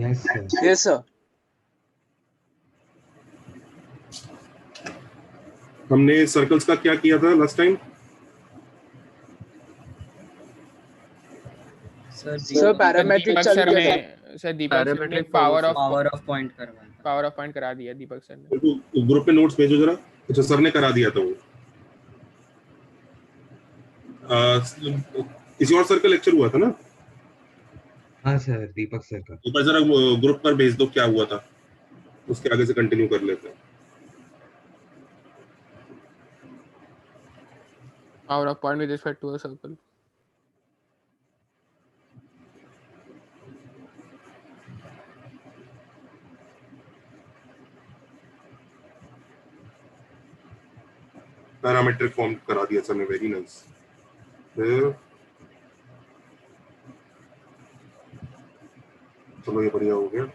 Yes sir. Yes sir. हमने circles का क्या किया था लास्ट टाइम? सर पैरामेट्रिक चालू किया था। सर दीपक सर ने पावर ऑफ पॉइंट करा दिया दीपक सर ने। तो ग्रुप पे नोट्स भेजो जरा। अच्छा सर ने करा दिया था वो। किसी और सर का लेक्चर हुआ था ना? हाँ सर, दीपक सर का। एक बार जरा ग्रुप पर भेज दो क्या हुआ था, उसके आगे से कंटिन्यू कर लेते हैं। Power of point with respect to a circle. Parametric form करा दिया सर ने, वेरी नाइस। फिर चलो ये बढ़िया हो गया।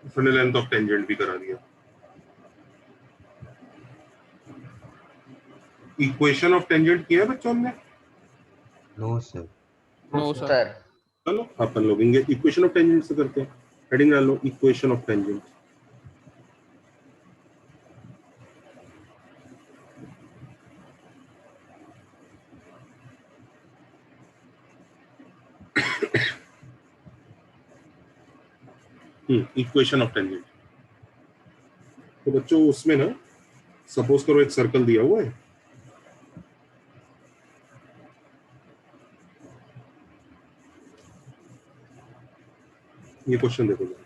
उसने लेंथ ऑफ टेंजेंट भी करा दिया। इक्वेशन ऑफ टेंजेंट किया है बच्चों ने? No sir. No sir. चलो अपन लोग इक्वेशन ऑफ टेंजेंट से करते हैं। हेडिंग डाल लो, equation of tangent. Equation of tangent. तो बच्चों उसमें ना सपोज करो एक सर्कल दिया हुआ है, ये क्वेश्चन देखो जरा।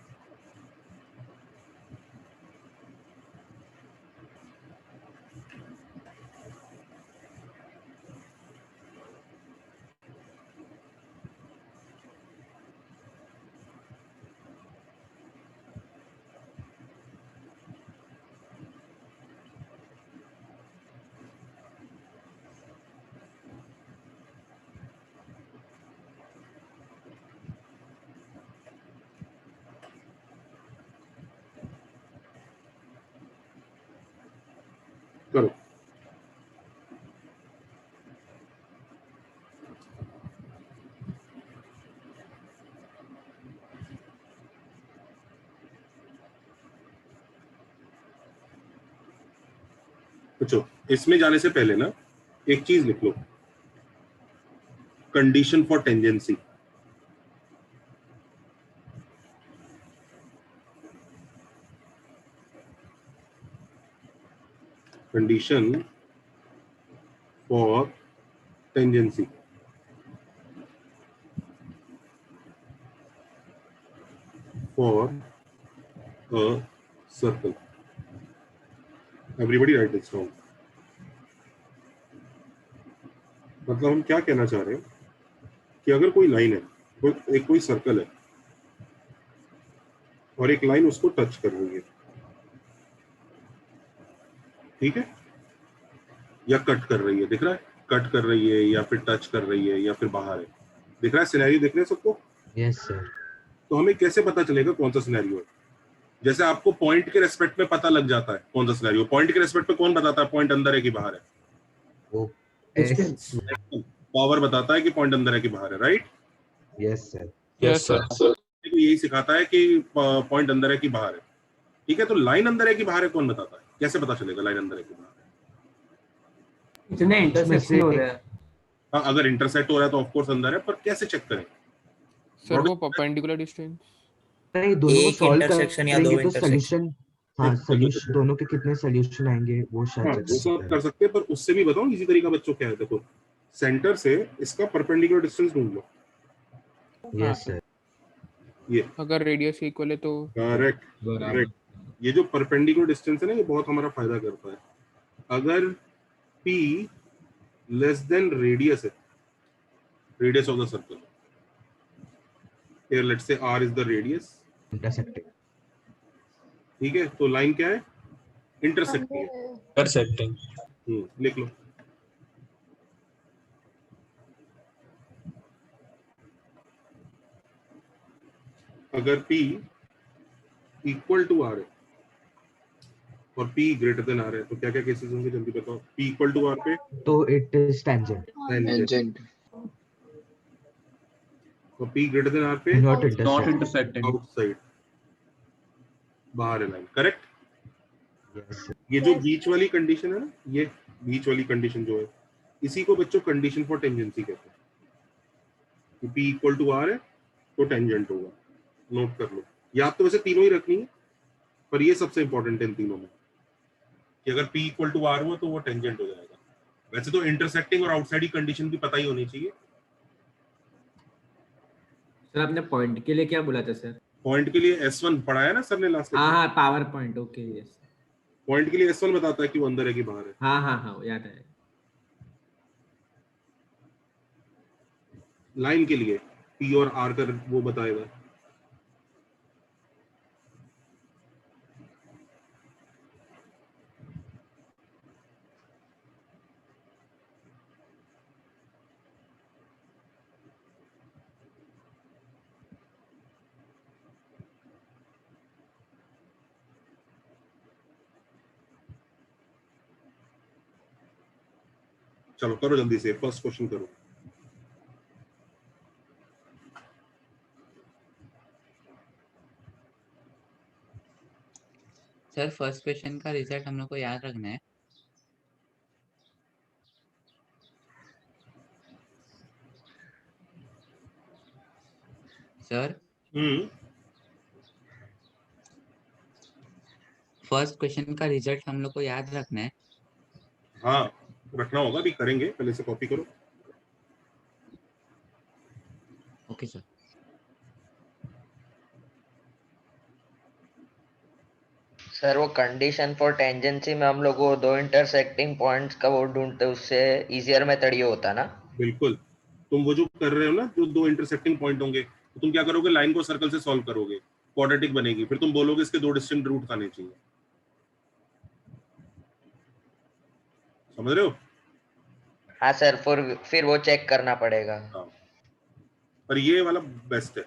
करो। बच्चों इसमें जाने से पहले ना एक चीज लिख लो, condition for tangency. Condition for tangency. For a circle. Everybody write this down. मतलब हम क्या कहना चाह रहे हैं कि अगर कोई लाइन है, कोई सर्कल है और एक लाइन उसको टच कर रही है, ठीक है, या कट कर रही है, दिख रहा है? कट कर रही है या फिर टच कर रही है या फिर बाहर है, दिख रहा है? सिनेरियो दिख रहे हैं सबको? Yes sir. तो हमें कैसे पता चलेगा कौन सा सिनेरियो है? जैसे आपको पॉइंट के रेस्पेक्ट में पता लग जाता है कौन सा सिनेरियो। पॉइंट के रेस्पेक्ट में कौन बताता है पॉइंट अंदर है कि बाहर है? वो पावर बताता है कि पॉइंट अंदर है कि बाहर है, right? Yes sir. Yes sir. यही सिखाता है कि पॉइंट अंदर है कि बाहर है, ठीक है? तो लाइन अंदर है कि बाहर है कौन बताता है? कैसे पता चलेगा लाइन अंदर है कि बाहर है? इतने इंटरसेक्शन हो रहे हैं। हाँ, अगर इंटरसेक्ट हो रहा है तो ऑफ कोर्स अंदर है, पर कैसे चेक करें? सर वो परपेंडिकुलर डिस्टेंस। नहीं, दोनों को सॉल्व इंटरसेक्शन या दो करेंगे तो इंटरसेक्शन। सॉल्यूशन, हाँ सॉल्यूशन दोनों के कितने सॉल्यूशन आएंगे वो शायद हाँ, वो सब कर सकते हैं, पर उससे भी बताओ इसी तरीका बच्चों क्या है। देखो सेंटर से इसका परपेंडिकुलर डिस्टेंस ढूंढ लो। Yes sir. ये अगर रेडियस इक्वल है तो करेक्ट करेक्ट। ये जो परपेंडिकुलर डिस्टेंस है ना, ये बहुत हमारा फायदा करता है। अगर P लेस देन रेडियस है, radius of the circle. Here let's say r is the radius, intersecting. ठीक है। तो लाइन क्या है? इंटरसेक्टिंग है। intersecting. लिख लो। अगर P इक्वल टू r है और P ग्रेटर देन r है तो क्या क्या केसेस होंगे जल्दी बताओ। P इक्वल टू r पे तो इट इज टेंजेंट। Tangent. और P ग्रेटर देन r पे not Not intersect. intersecting. Outside, बाहर है लाइन, करेक्ट। यस। ये जो बीच वाली कंडीशन है ना, ये बीच वाली कंडीशन जो है, इसी को बच्चों कंडीशन फॉर टेंजेंसी कहते हैं। कि P इक्वल टू r है तो टेंजेंट होगा, नोट कर लो। याद तो वैसे तीनों ही रखनी है, पर ये सबसे इंपॉर्टेंट है इन तीनों में कि अगर P इक्वल टू r हुआ तो वो टेंजेंट हो जाएगा। वैसे तो इंटरसेक्टिंग और आउटसाइड की कंडीशन भी पता ही होनी चाहिए। सर आपने पॉइंट के लिए क्या बोला था सर? पॉइंट के लिए S1 पढ़ाया ना सर ने लास्ट में। हाँ power point, okay yes. Point के लिए S1 बताता है कि वो अंदर है कि बाहर है। हाँ याद है। लाइन के लिए P और R का वो बताएगा। चलो करो जल्दी से, फर्स्ट क्वेश्चन करो। सर फर्स्ट क्वेश्चन का रिजल्ट हम लोग को याद रखना है। सर फर्स्ट क्वेश्चन का रिजल्ट हम लोग को याद रखना है। हाँ रखना होगा, अभी करेंगे, पहले से कॉपी करो। Okay sir. सर वो कंडीशन फॉर टेंजेंसी में हम लोग को दो इंटरसेक्टिंग पॉइंट्स का वो ढूंढते, उससे इजियर मेथड ये होता ना। बिल्कुल, तुम वो जो कर रहे हो ना, जो दो इंटरसेक्टिंग पॉइंट होंगे, तो तुम क्या करोगे, लाइन को सर्कल से सॉल्व करोगे, क्वाड्रेटिक बनेगी, फिर तुम बोलोगे इसके दो डिस्टिंक्ट रूट आने चाहिए। समझ रहे हो? हाँ सर, फिर वो चेक करना पड़ेगा। हाँ, पर ये वाला बेस्ट है।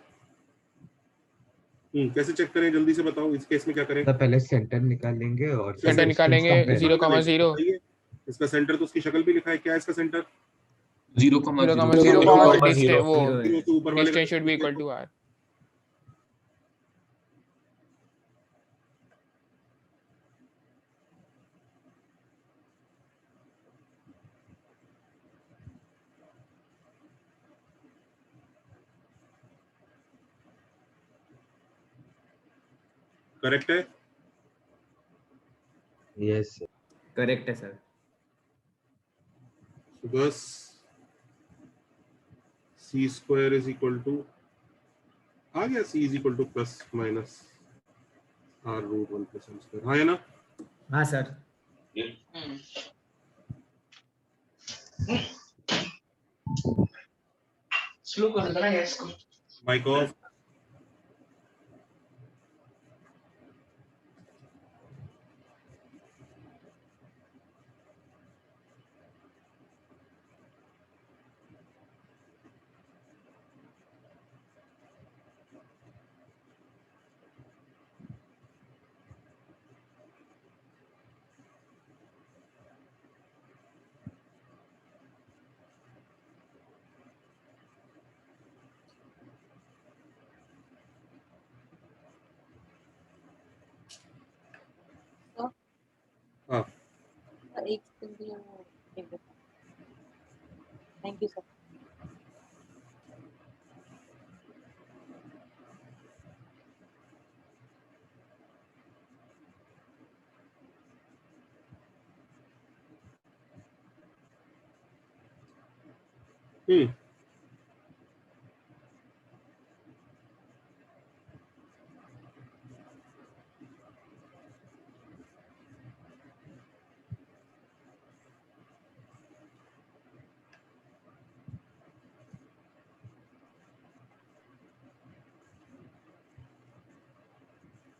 कैसे चेक करें जल्दी से बताओ, इस केस में क्या करें? तो पहले सेंटर निकालेंगे और सेंटर निकालेंगे 0,0। इसका सेंटर तो उसकी शक्ल भी लिखा है, क्या है इसका सेंटर? 0,0. 0,0 वो जीरो तो ऊपर वाले distance should be equal to r। Correct है? यस करेक्ट है सर। बस c square is equal to, आ गया, c is equal to plus minus r root 1 plus m square. हाँ है ना? हाँ सर। स्लो कर देना गैस को। Mike off. हाँ थैंक यू सर।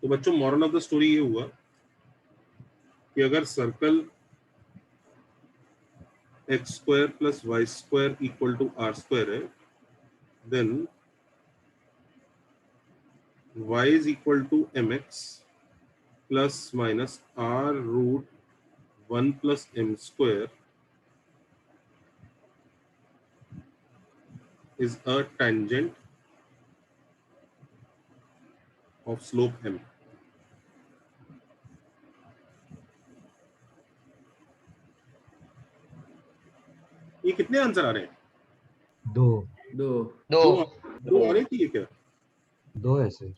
तो बच्चों मॉरल ऑफ द स्टोरी ये हुआ कि अगर circle x square plus y square equal to r square है, then y is equal to mx plus minus r root 1 plus m square is a tangent of slope m. ये कितने answer आ रहे हैं? दो दो दो दो आ रहे हैं क्या? दो है सर।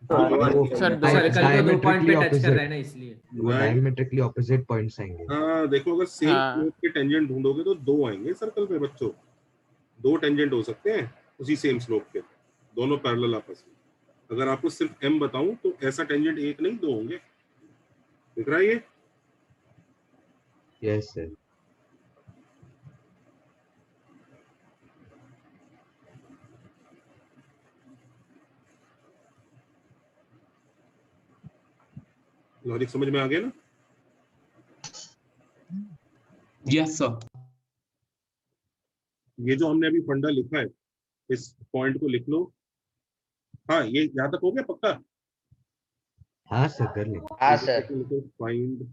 सर दो सर्कल को 2 पॉइंट पे diametrically टच कर रहा है opposite, ना, इसलिए वो डायमेट्रिकली ऑपोजिट पॉइंट्स आएंगे। हाँ देखो, अगर सेम हाँ। स्लोप के टेंजेंट ढूंढोगे तो दो आएंगे सर्कल पे बच्चों। दो टेंजेंट हो सकते हैं उसी सेम स्लोप के, दोनों पैरेलल आपस में। अगर आपको सिर्फ m बताऊं तो ऐसा टेंजेंट एक नहीं दो होंगे। दिख रहा है ये? Yes sir. लॉजिक समझ में आ गया ना? Yes sir. ये जो हमने अभी फंडा लिखा है, इस पॉइंट को लिख लो। हाँ, ये यहाँ तक हो गया पक्का? हाँ सर, कर ले। हाँ सर। फाइंड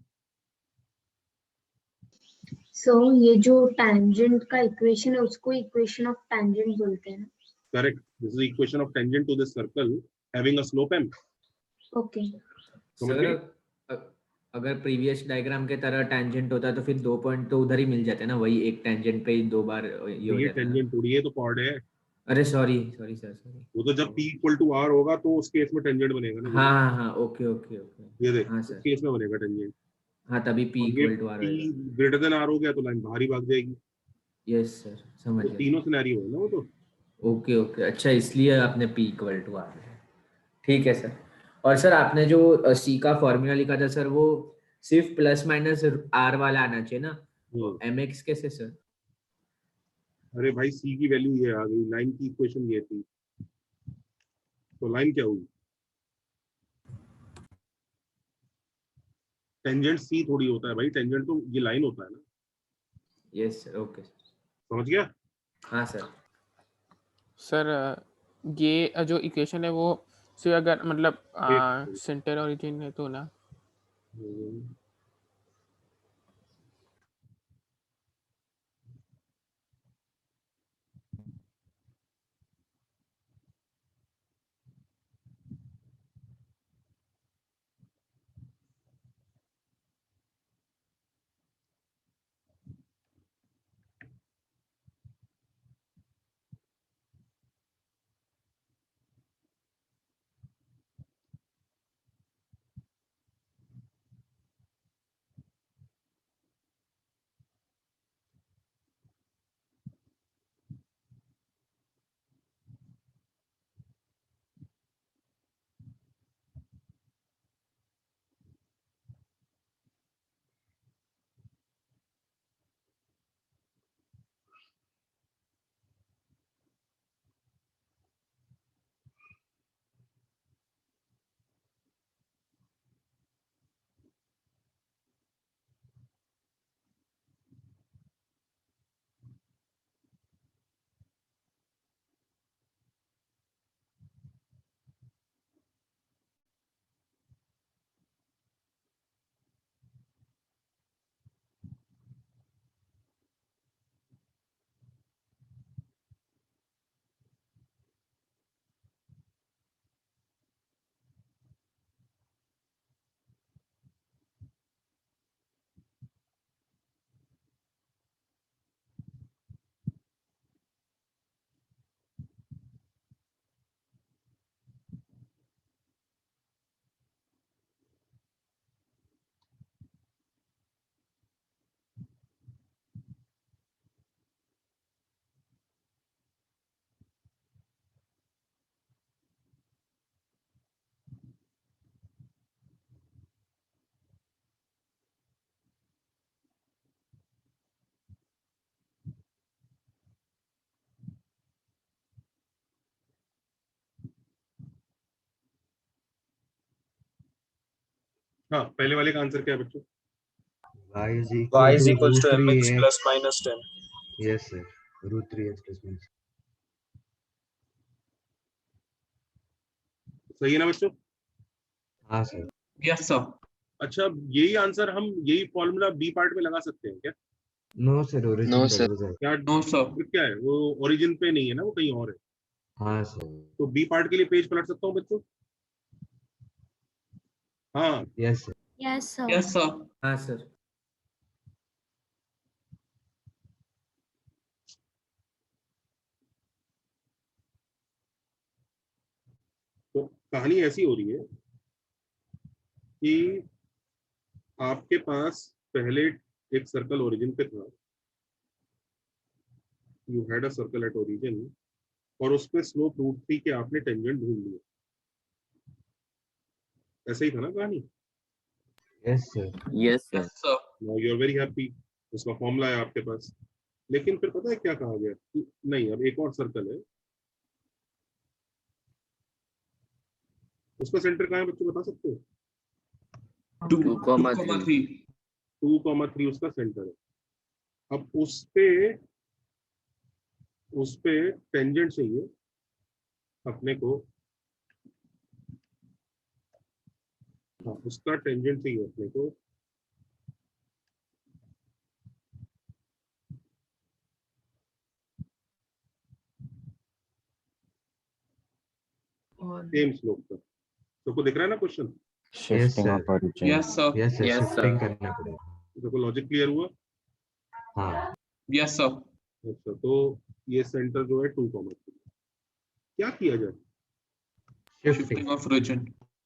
सो ये जो टैंजेंट का इक्वेशन है उसको इक्वेशन ऑफ टैंजेंट बोलते हैं ना? Correct, this is equation of tangent to this circle having a slope m. Okay. समझ सर गए? अगर प्रीवियस डायग्राम के तरह टेंजेंट होता तो फिर 2 पॉइंट तो उधर ही मिल जाते ना, वही एक टेंजेंट पे ही 2 बार ये हो ये जाता है। टेंजेंट थोड़ी है, तो कॉर्ड है। अरे सॉरी सॉरी सर, सॉरी। वो तो जब p इक्वल टू r होगा तो उस केस में टेंजेंट बनेगा ना। हाँ हाँ हाँ, ओके ओके ओके। ये देख, हाँ उस सर, केस में बनेगा टेंजेंट। हाँ तभी p और ये इक्वल टू r p होएगा। ग्रेटर देन r हो गया तो लाइन बाहर ही भाग जाएगी। यस सर, समझ तो गया। तीनों सिनेरियो है ना वो तो। ओके ओके, अच्छा इसलिए आपने p इक्वल टू r। ठीक है सर। और सर आपने जो c का फॉर्मूला लिखा था सर, वो सिर्फ प्लस माइनस r वाला आना चाहिए ना, mx कैसे सर? अरे भाई, c की वैल्यू ये आ गई, लाइन की इक्वेशन ये थी, तो लाइन क्या हुई? टेंजेंट c थोड़ी होता है भाई, टेंजेंट तो ये लाइन होता है ना। यस सर, ओके समझ गया? हाँ सर। सर ये जो इक्वेशन है वो सिर्फ अगर मतलब सेंटर ओरिजिन है तो ना? हाँ, पहले वाले का आंसर क्या है बच्चों? y is y equal is to equals to root mx 3x. plus minus 10. Yes sir, root 3x plus minus. सही है ना बच्चों? हाँ सर. Yes, sir. अच्छा, यही आंसर हम यही फॉर्मूला बी पार्ट में लगा सकते हैं क्या? नो सर, ओरिजिन No, पे sir. हो जाएगा. क्या No, sir. फिर क्या है वो? ओरिजिन पे नहीं है ना, वो कहीं और है. हाँ सर. तो बी पार्ट के लिए पेज पलट सकता हूँ बच्चों? हाँ, yes sir. Yes, sir. Yes, sir. हाँ सर. तो कहानी ऐसी हो रही है कि आपके पास पहले एक सर्कल ओरिजिन पे था, you had a circle at origin, और उस पे स्लोप रूट थी कि आपने टेंजेंट ढूंढ लिया. ऐसा ही था ना कहानी? Yes sir. Yes sir. Yes, sir. Now you are very happy, उसका फॉर्मूला है आपके पास. लेकिन फिर पता है क्या कहा गया कि नहीं, अब एक और सर्कल है, उसका सेंटर कहाँ है बच्चों, बता सकते हो? 2, 2,3. 2,3 उसका सेंटर है. अब उस पे टेंजेंट चाहिए अपने को. हाँ, उसका टेंजेंट चाहिए अपने को. सेम स्लोप का. सबको दिख रहा है ना question? Yes sir. Yes, sir. Yes sir, Yes, shifting करना पड़ेगा. सबको लॉजिक क्लियर हुआ? हाँ. Yes, sir. अच्छा, तो ये सेंटर जो है 2,3. क्या किया जाए? Shifting. Shifting of origin.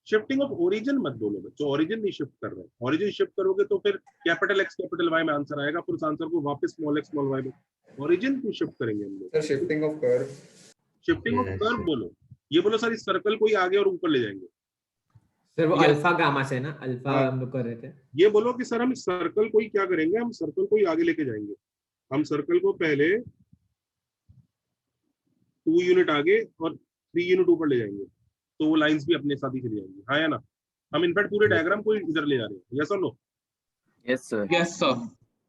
Shifting of origin मत बोलो बच्चों, ओरिजिन नहीं शिफ्ट कर रहे हैं. ओरिजिन शिफ्ट करोगे तो फिर कैपिटल एक्स कैपिटल वाई में आंसर आएगा, फिर उस आंसर को वापस स्मॉल एक्स स्मॉल वाई में. ओरिजिन क्यों शिफ्ट करेंगे हम लोग? Sir, shifting of curve. Shifting of Yes, curve sir. बोलो. ये बोलो सर इस सर्कल को ही आगे और ऊपर ले जाएंगे. सर वो Yes. अल्फा गामा से ना, अल्फा हाँ. हम लोग कर रहे थे. ये बोलो कि सर हम इस सर्कल को ही क्या करेंगे, हम सर्कल को ही आगे लेके जाएंगे. हम सर्कल को पहले 2 यूनिट आगे और 3 यूनिट ऊपर ले जाएंगे, तो वो लाइंस भी अपने साथ ही चली जाएंगी. हाँ या ना? हम इनफैक्ट पूरे डायग्राम को इधर ले जा रहे हैं. यस और no? Yes sir. Yes, sir.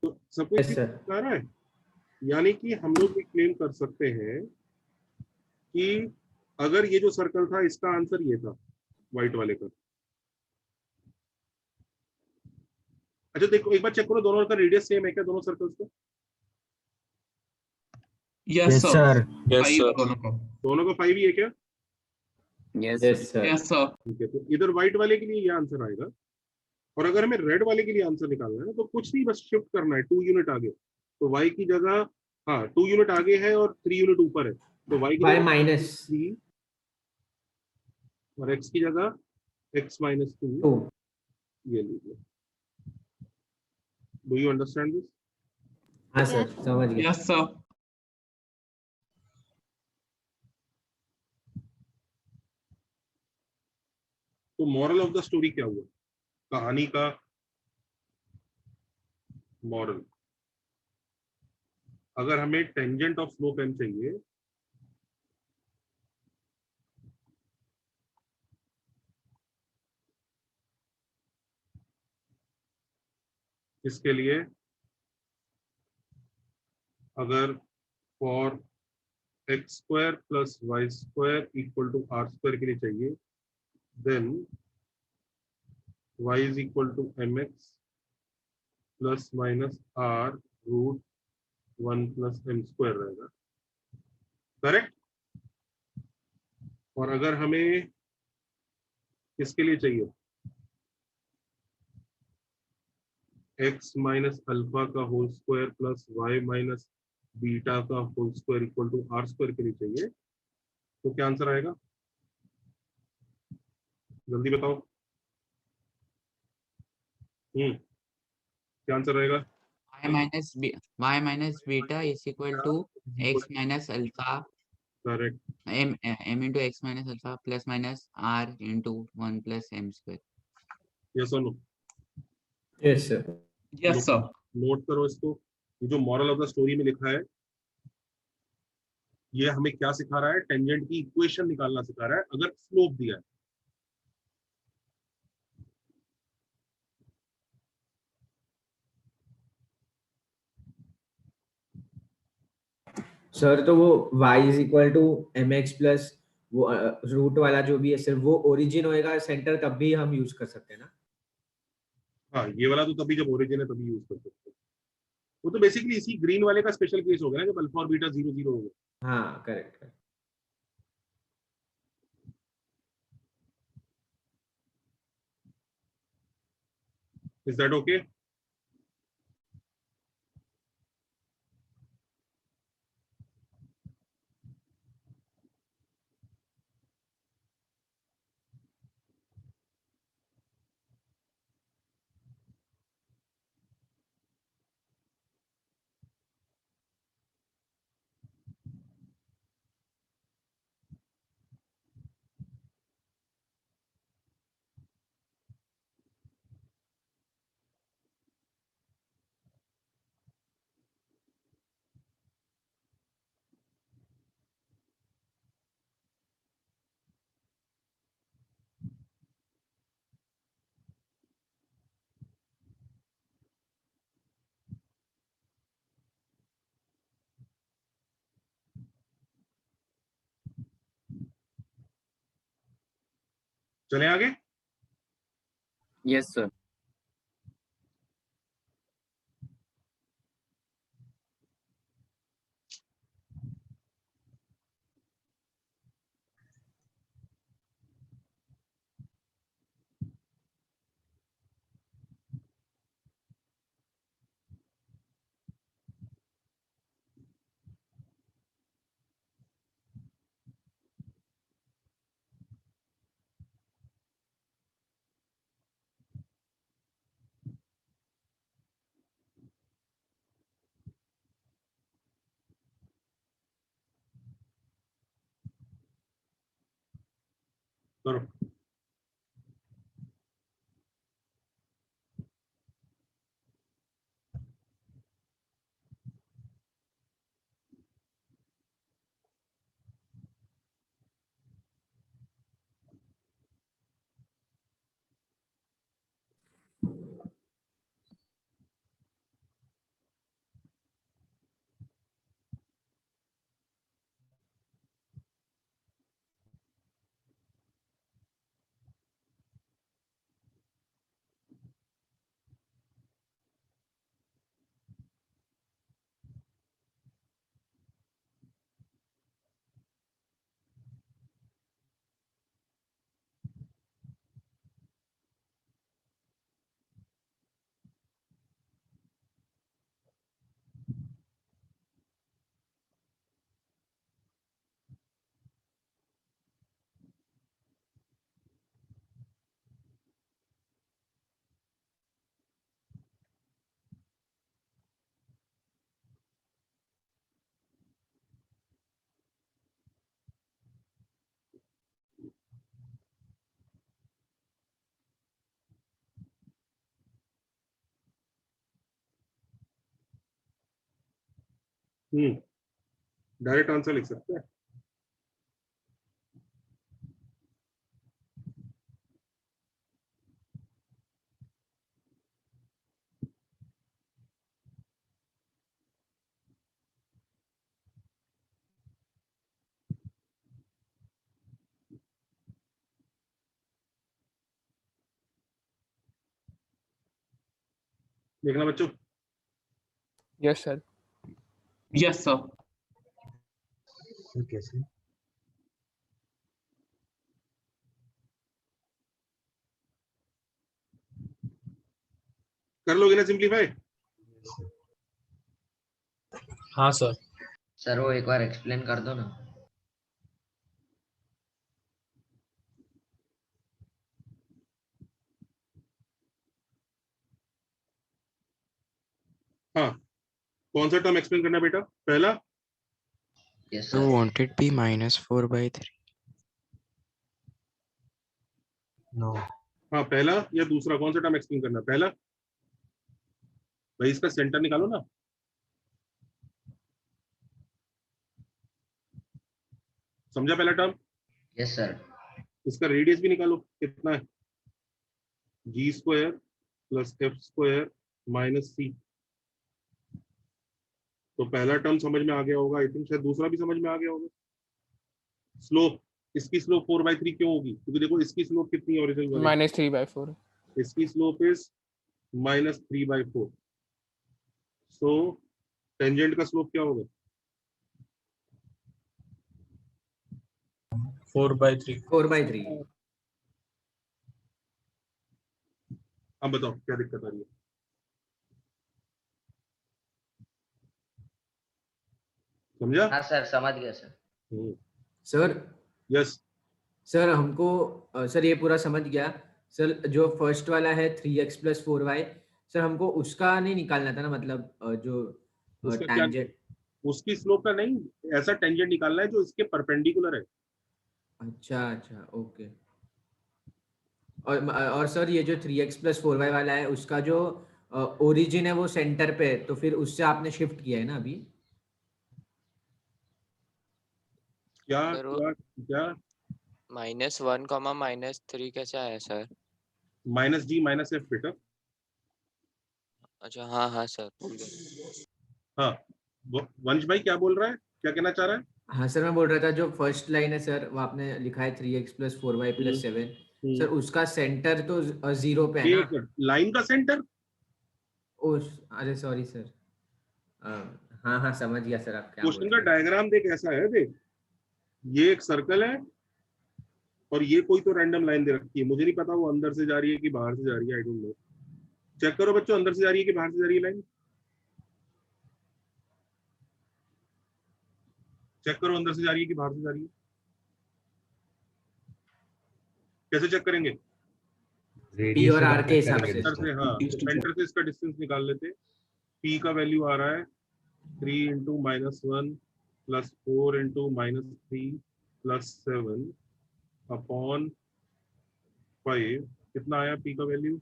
तो सबको Yes, sir. आ रहा है. यानी कि हम लोग ये क्लेम कर सकते हैं कि अगर ये जो सर्कल था इसका आंसर ये था व्हाइट वाले का. अच्छा देखो, एक बार चेक करो दोनों का रेडियस सेम है क्या, दोनों सर्कल्स का? Yes, sir. Yes, Five sir. दोनों को. दोनों का 5 ही है क्या? Yes yes sir. Yes, sir. ठीक है, तो इधर व्हाइट वाले के लिए ये आंसर आएगा. और अगर हमें रेड वाले के लिए आंसर निकालना है ना, तो कुछ नहीं, बस शिफ्ट करना है 2 यूनिट आगे. तो y की जगह, हाँ 2 यूनिट आगे है और 3 यूनिट ऊपर है, तो y की y जगह माइनस 3 और x की जगह x माइनस 2. 2. ये लीजिए. Do you understand this? हाँ सर, समझ गया. Yes, sir. तो मॉरल ऑफ द स्टोरी क्या हुआ, कहानी का मॉरल? अगर हमें टेंजेंट ऑफ स्लोप m चाहिए, इसके लिए अगर for x square plus y square equal to r square के लिए चाहिए, then y is equal to mx plus minus r root 1 plus m square रहेगा. करेक्ट? और अगर हमें किसके लिए चाहिए, x माइनस अल्फा का whole square plus y minus beta का whole square equal to r square के लिए चाहिए, तो क्या आंसर आएगा? जल्दी बताओ. क्या आंसर रहेगा? y minus beta is equal to x minus alpha correct. m into x minus alpha plus minus r into 1 plus m square. Yes और no? Yes sir. Yes, sir. Note करो इसको. ये जो मॉरल ऑफ द स्टोरी में लिखा है, ये हमें क्या सिखा रहा है? टेंजेंट की इक्वेशन निकालना सिखा रहा है अगर स्लोप दिया है. सर तो वो y is equal to m x plus वो रूट वाला जो भी है सर, वो ओरिजिन होएगा सेंटर, तब भी हम यूज कर सकते हैं ना? हाँ, ये वाला तो तभी जब ओरिजिन है तभी यूज कर सकते हैं। वो तो बेसिकली इसी ग्रीन वाले का स्पेशल केस हो गया ना, जब अल्फा और बीटा 0 0 हो गया। हाँ करेक्ट। Is that okay? चले आगे। Yes, sir. करो। डायरेक्ट आंसर लिख सकते हैं। देखना बच्चों। Yes sir. Yes, sir. Sir कैसे? कर लोगे ना सिंप्लीफाई? हाँ सर। सर वो एक बार एक्सप्लेन कर दो ना। हाँ, कौन सा टर्म एक्सप्लेन करना बेटा? पहला yes So sir. won't it be -4/3? नो। हाँ, पहला या दूसरा, कौन सा टर्म एक्सप्लेन करना? पहला। भाई इसका सेंटर निकालो ना। समझा पहला टर्म? Yes sir. इसका रेडियस भी निकालो, कितना है? g² + f² - c। तो पहला टर्म समझ में आ गया होगा, आई थिंक शायद दूसरा भी समझ में आ गया होगा। स्लोप, इसकी स्लोप 4/3 क्यों होगी? क्योंकि देखो इसकी स्लोप कितनी है ओरिजिनल वाली, -3/4। इसकी स्लोप इज -3/4। सो टेंजेंट का स्लोप क्या होगा? 4/3। 4/3। अब बताओ क्या दिक्कत आ रही है? समझा? हाँ सर, समझ गया सर। Sir yes. सर हमको सर ये पूरा समझ गया सर। जो फर्स्ट वाला है 3x + 4y, सर हमको उसका नहीं निकालना था ना, मतलब जो उसका क्या? टेंजेंट। उसकी स्लोप का नहीं, ऐसा टेंजेंट निकालना है जो इसके परपेंडिकुलर है। अच्छा अच्छा, ओके। और सर ये जो 3x + 4y वाला है, उसका जो ओरिजिन है वो सेंटर पे है, तो फिर उससे आपने शिफ्ट किया है ना अभी? क्या सर वो क्या क्या? -1, -3 कैसे आया सर? -d -f बेटा। अच्छा, हाँ हाँ सर, भूल गया। हाँ, वंश भाई क्या बोल रहा है, क्या कहना चाह रहा है? हाँ सर, मैं बोल रहा था जो फर्स्ट लाइन है सर, वो आपने लिखा है 3x + 4y + 7। सर उसका सेंटर तो 0 पे है ना? एक लाइन का सेंटर। अरे सॉरी सर। हाँ हाँ, समझ गया सर आप क्या बोल क्वेश्चन का रहे हैं। डायग्राम देख, ऐसा है देख, ये एक सर्कल है और ये कोई तो रैंडम लाइन दे रखी है, मुझे नहीं पता वो अंदर से जा रही है कि बाहर से जा रही है, आई डोंट नो। चेक करो बच्चों, अंदर से जा रही है कि बाहर से जा रही है लाइन? चेक करो अंदर से जा रही है कि बाहर से जा रही है। कैसे चेक करेंगे? P और R के हिसाब से। सेंटर से, हाँ, तो सेंटर से इसका डिस्टेंस निकाल लेते। P का वैल्यू आ रहा है 3 × -1 + 4 × -3 + 7 अपॉन 5। कितना आया P का वैल्यू?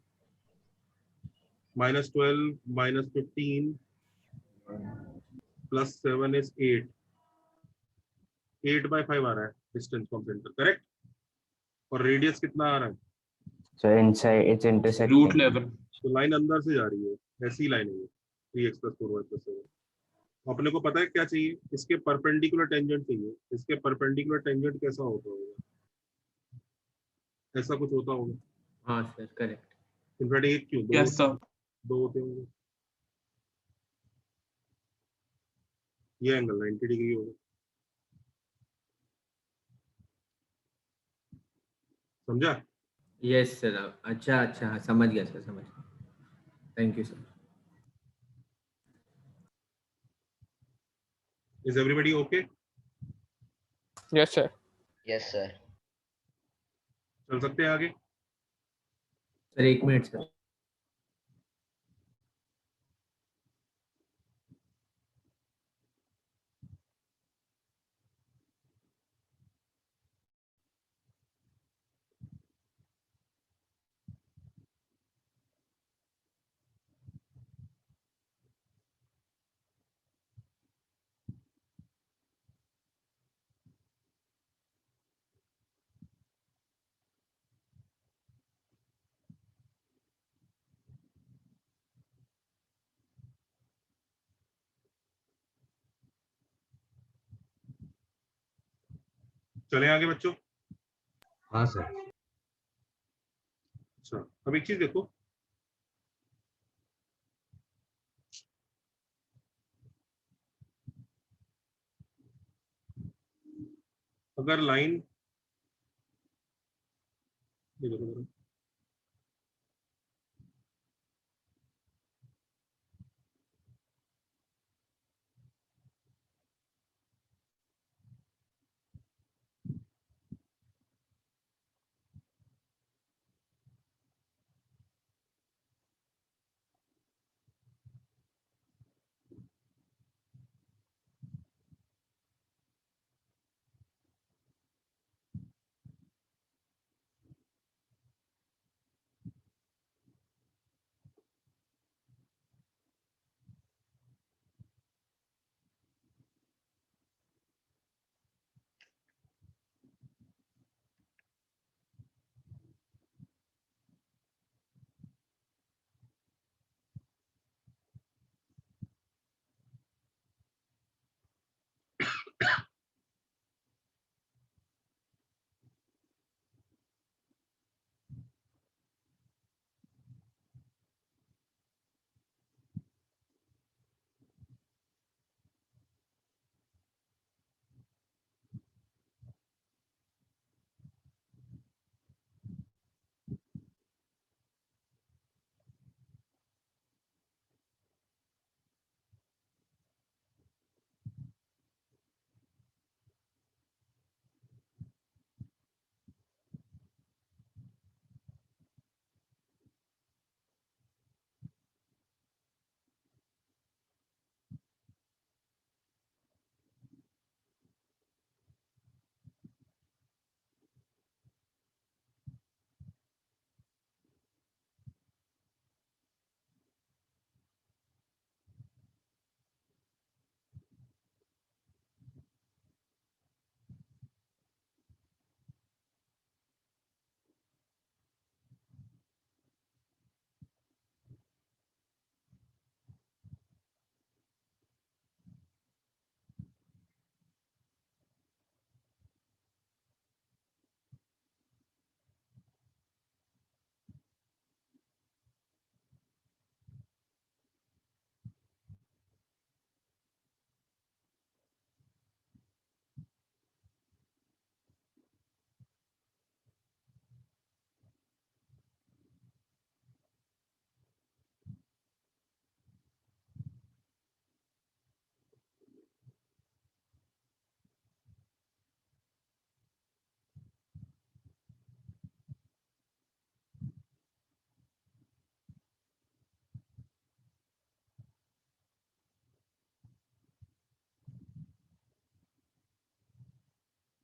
-12 -15 + 7 is 8। 8/5 आ रहा है डिस्टेंस फ्रॉम सेंटर, करेक्ट? और रेडियस कितना आ रहा है? So inside it's intersecting. Root level. तो लाइन अंदर से जा रही है, ऐसी लाइन है ये, 3x + 4y + 7। अपने को पता है क्या चाहिए, इसके परपेंडिकुलर टेंजेंट चाहिए। इसके परपेंडिकुलर टेंजेंट कैसा होता होगा? ऐसा कुछ होता होगा। हाँ सर, करेक्ट। इनफैक्ट एक क्यों, दो? Yes sir. दो होते होंगे। ये एंगल 90 डिग्री होगा। समझा? Yes sir. अच्छा अच्छा, हाँ समझ गया सर, समझ गया। Thank you sir. Is everybody okay? Yes sir. Yes sir. चल सकते हैं आगे? Sir 1 minute sir. चले आगे बच्चों? हाँ सर। अच्छा, अब एक चीज देखो, अगर लाइन, ये देखो जरा।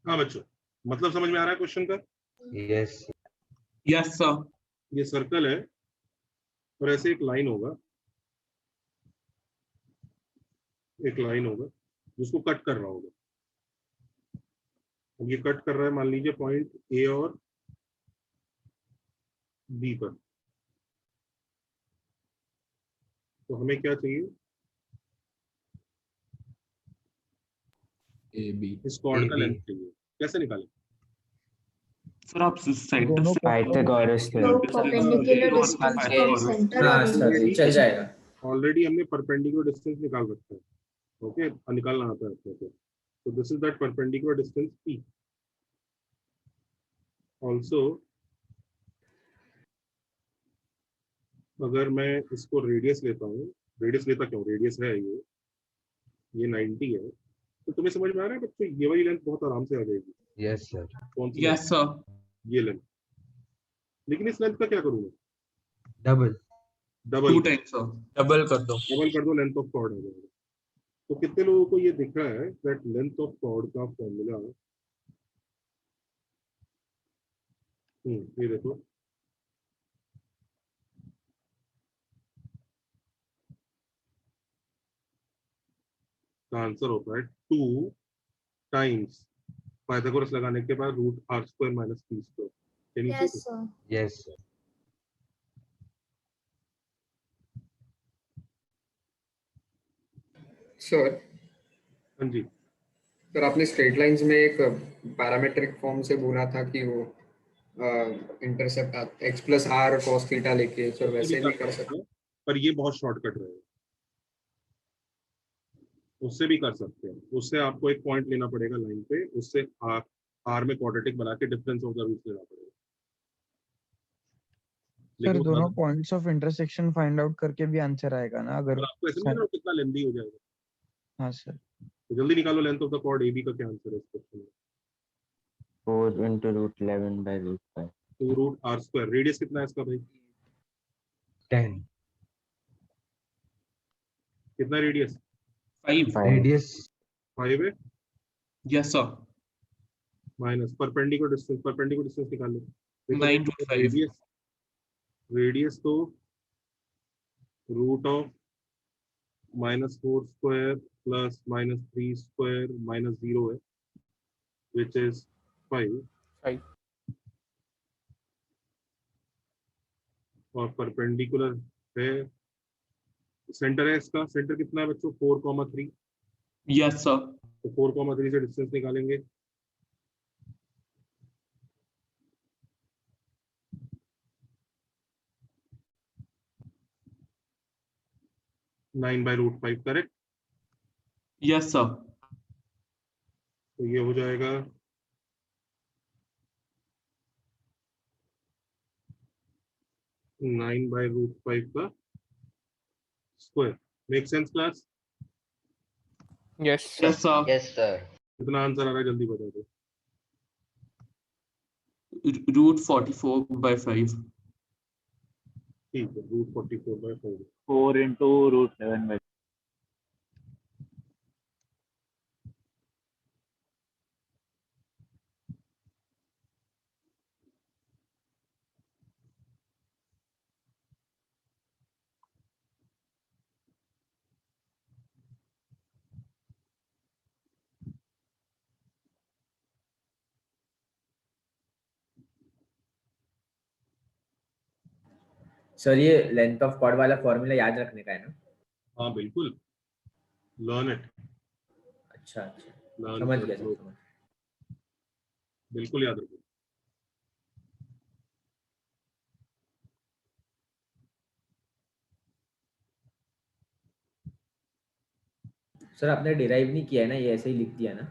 हाँ बच्चों, मतलब समझ में आ रहा है क्वेश्चन का? Yes yes sir. ये सर्कल है और ऐसे एक लाइन होगा, जिसको कट कर रहा होगा। अब ये कट कर रहा है, मान लीजिए पॉइंट ए और बी पर। तो हमें क्या चाहिए? A B. इस कॉर्ड का AB. लेंथ चाहिए। कैसे निकालें? सर आप सेंटर दोनों से पाइथागोरस तो theorem perpendicular distance from centre हाँ और सर ये चल जाएगा। ऑलरेडी हमने परपेंडिकुलर डिस्टेंस निकाल रखा है। ओके, निकालना आता है आपको। तो this is that perpendicular distance P। Also अगर मैं इसको रेडियस लेता हूँ, रेडियस लेता क्यों, रेडियस है ये 90 है। तो तुम्हें समझ में आ रहा है बच्चों, ये वाली लेंथ बहुत आराम से आ जाएगी। Yes sir. कौन सी? Yes sir. ये लेंथ। लेकिन इस लेंथ का क्या करूँ मैं? Double. Double 2 times sir. Double कर दो। लेंथ ऑफ कॉर्ड हो जाएगा। तो कितने लोगों को ये दिख रहा है दैट लेंथ ऑफ कॉर्ड का फॉर्मूला? ये देखो, का आंसर होता है 2 टाइम्स पाइथागोरस लगाने के बाद √r² - p²। Can you yes see? Sir. Yes sir. Sir हाँ जी, सर आपने स्ट्रेट लाइंस में एक पैरामेट्रिक फॉर्म से बोला था कि वो intercept x + r cos theta लेके, सर वैसे भी कर सकते हैं। पर ये बहुत शॉर्टकट रहेगा। उससे भी कर सकते हैं। उससे आपको एक पॉइंट लेना पड़ेगा लाइन पे, उससे आर में क्वाड्रेटिक बना के डिफरेंस ऑफ द रूट्स लेना पड़ेगा। सर वो दोनों points of intersection find out करके भी आंसर आएगा ना अगर? आपको ऐसे नहीं लग रहा कितना लेंथी हो जाएगा? हाँ सर. तो जल्दी निकालो length of the chord AB का क्या आंसर है इस क्वेश्चन में? 4 × √11/√5. तो √r²। रेडियस कितना है इसका भाई? 10. कितना रेडियस? 5। रेडियस 5 है। Yes sir. Minus perpendicular distance निकाल लो। 9 √ 5। रेडियस तो √(−4² + -3² - 0 है, which is 5. 5. और परपेंडिकुलर है, सेंटर है इसका, सेंटर कितना है बच्चों? 4,3। Yes sir. तो 4,3 से डिस्टेंस निकालेंगे। (9/√5) करेक्ट। Yes sir. तो ये हो जाएगा 9/√5 का square. Make sense class? Yes yes sir. Yes sir. कितना आंसर आ रहा है जल्दी बता दो। √44/5। ठीक है, √44/5। 4 × √7/5. सर ये लेंथ ऑफ कॉर्ड वाला फॉर्मूला याद रखने का है ना? हाँ बिल्कुल, लर्न इट। अच्छा समझ गया सर, समझ। बिल्कुल याद रखो। सर आपने डिराइव नहीं किया है ना, ये ऐसे ही लिख दिया ना?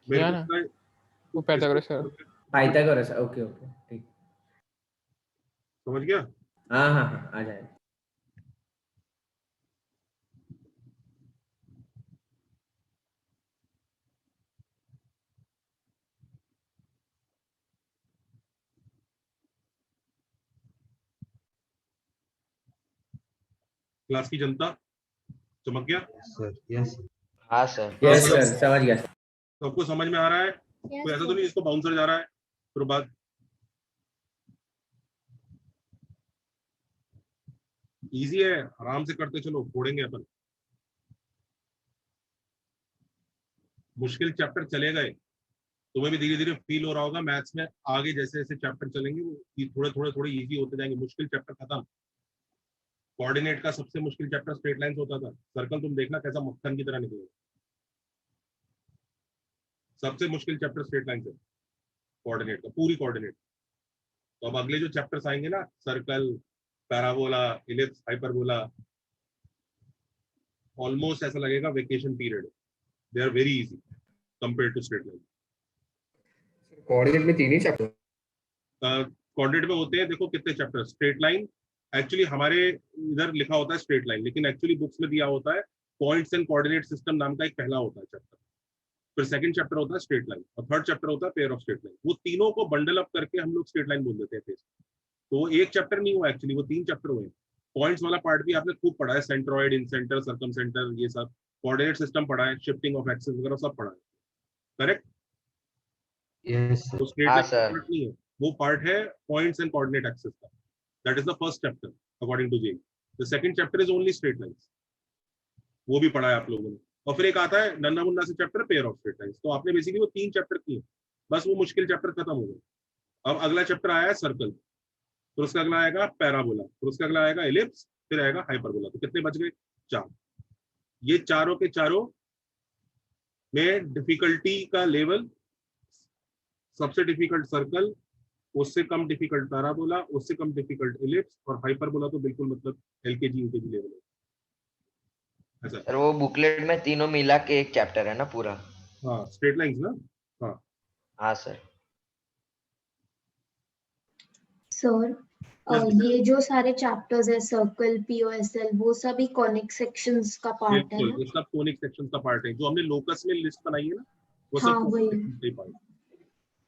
किया ना, वो पाइथागोरस है। पाइथागोरस, ओके ओके ठीक। समझ गया? हाँ हाँ हाँ आ जाए। क्लास की जनता चमक गया? सर. यस. हाँ सर. यस सर समझ गया। सबको समझ में आ रहा है? कोई ऐसा तो नहीं इसको बाउंसर जा रहा है फिर बाद? इजी है, आराम से करते चलो, फोड़ेंगे अपन। मुश्किल चैप्टर चले गए, तुम्हें भी धीरे धीरे फील हो रहा होगा मैथ्स में आगे जैसे जैसे चैप्टर चलेंगे वो थोड़े इजी होते जाएंगे। मुश्किल चैप्टर खत्म। कोऑर्डिनेट का सबसे मुश्किल चैप्टर स्ट्रेट लाइंस होता था। सर्कल तुम देखना कैसा मक्खन की तरह निकलेगा। सबसे मुश्किल चैप्टर स्ट्रेट लाइंस है, कोऑर्डिनेट का, पूरी कोऑर्डिनेट। तो अब अगले जो चैप्टर्स आएंगे ना, circle, parabola, ellipse, hyperbola, almost ऐसा लगेगा vacation period. They are very easy compare to straight line. Coordinate में 3 ही चैप्टर। कोऑर्डिनेट में होते हैं देखो कितने चैप्टर। स्ट्रेट लाइन एक्चुअली हमारे इधर लिखा होता है स्ट्रेट लाइन, लेकिन एक्चुअली बुक्स में दिया होता है पॉइंट्स एंड कोऑर्डिनेट सिस्टम नाम का एक पहला होता है चैप्टर। फिर सेकंड चैप्टर होता है स्ट्रेट लाइन और थर्ड चैप्टर होता है पेयर ऑफ स्ट्रेट लाइन। वो तीनों को बंडल अप करके हम लोग स्ट्रेट लाइन बोल देते हैं। तो वो एक चैप्टर नहीं हुआ एक्चुअली, वो 3 चैप्टर हुए। पॉइंट्स वाला पार्ट भी आपने खूब पढ़ा है, सेंट्रॉइड, इनसेंटर, सर्कमसेंटर, ये सब। कोऑर्डिनेट सिस्टम पढ़ा है, शिफ्टिंग ऑफ एक्सिस वगैरह सब पढ़ा है। करेक्ट? यस तो स्ट्रेट हाँ, लाइन सर। पार्ट नहीं है, वो पार्ट है पॉइंट्स एंड कोऑर्डिनेट एक्सिस का। That is the first chapter according to JEE. The second chapter is only straight lines, वो भी पढ़ा है आप लोगों ने। और फिर एक आता है नन्ना मुन्ना से chapter, pair of straight lines. तो आपने बेसिकली वो 3 चैप्टर किए, बस वो मुश्किल चैप्टर खत्म हो गए। अब अगला चैप्टर आया है सर्कल, फिर उसका अगला आएगा पैराबोला, फिर उसका अगला आएगा इलिप्स, फिर आएगा हाइपरबोला। तो कितने बच गए? 4। ये चारों के चारों में डिफिकल्टी का लेवल, सबसे डिफिकल्ट सर्कल, उससे कम डिफिकल्ट पैराबोला, उससे कम डिफिकल्ट इलिप्स, और हाइपरबोला तो बिल्कुल मतलब एलकेजी यूकेजी लेवल है। ऐसा। सर वो बुकलेट में तीनों मिला के एक चैप्टर है ना पूरा? हाँ, स्ट्रेट लाइंस ना। हाँ हाँ सर। सर ये जो सारे चैप्टर्स है, सर्कल, पीओएसएल, वो सभी कॉनिक सेक्शंस का पार्ट है बिल्कुल, ना? ये सब कोनिक सेक्शन का पार्ट है। जो हमने लोकस में लिस्ट बनाई है ना, वो हाँ, सब वही। कोनिक सेक्शन का ही पार्ट है।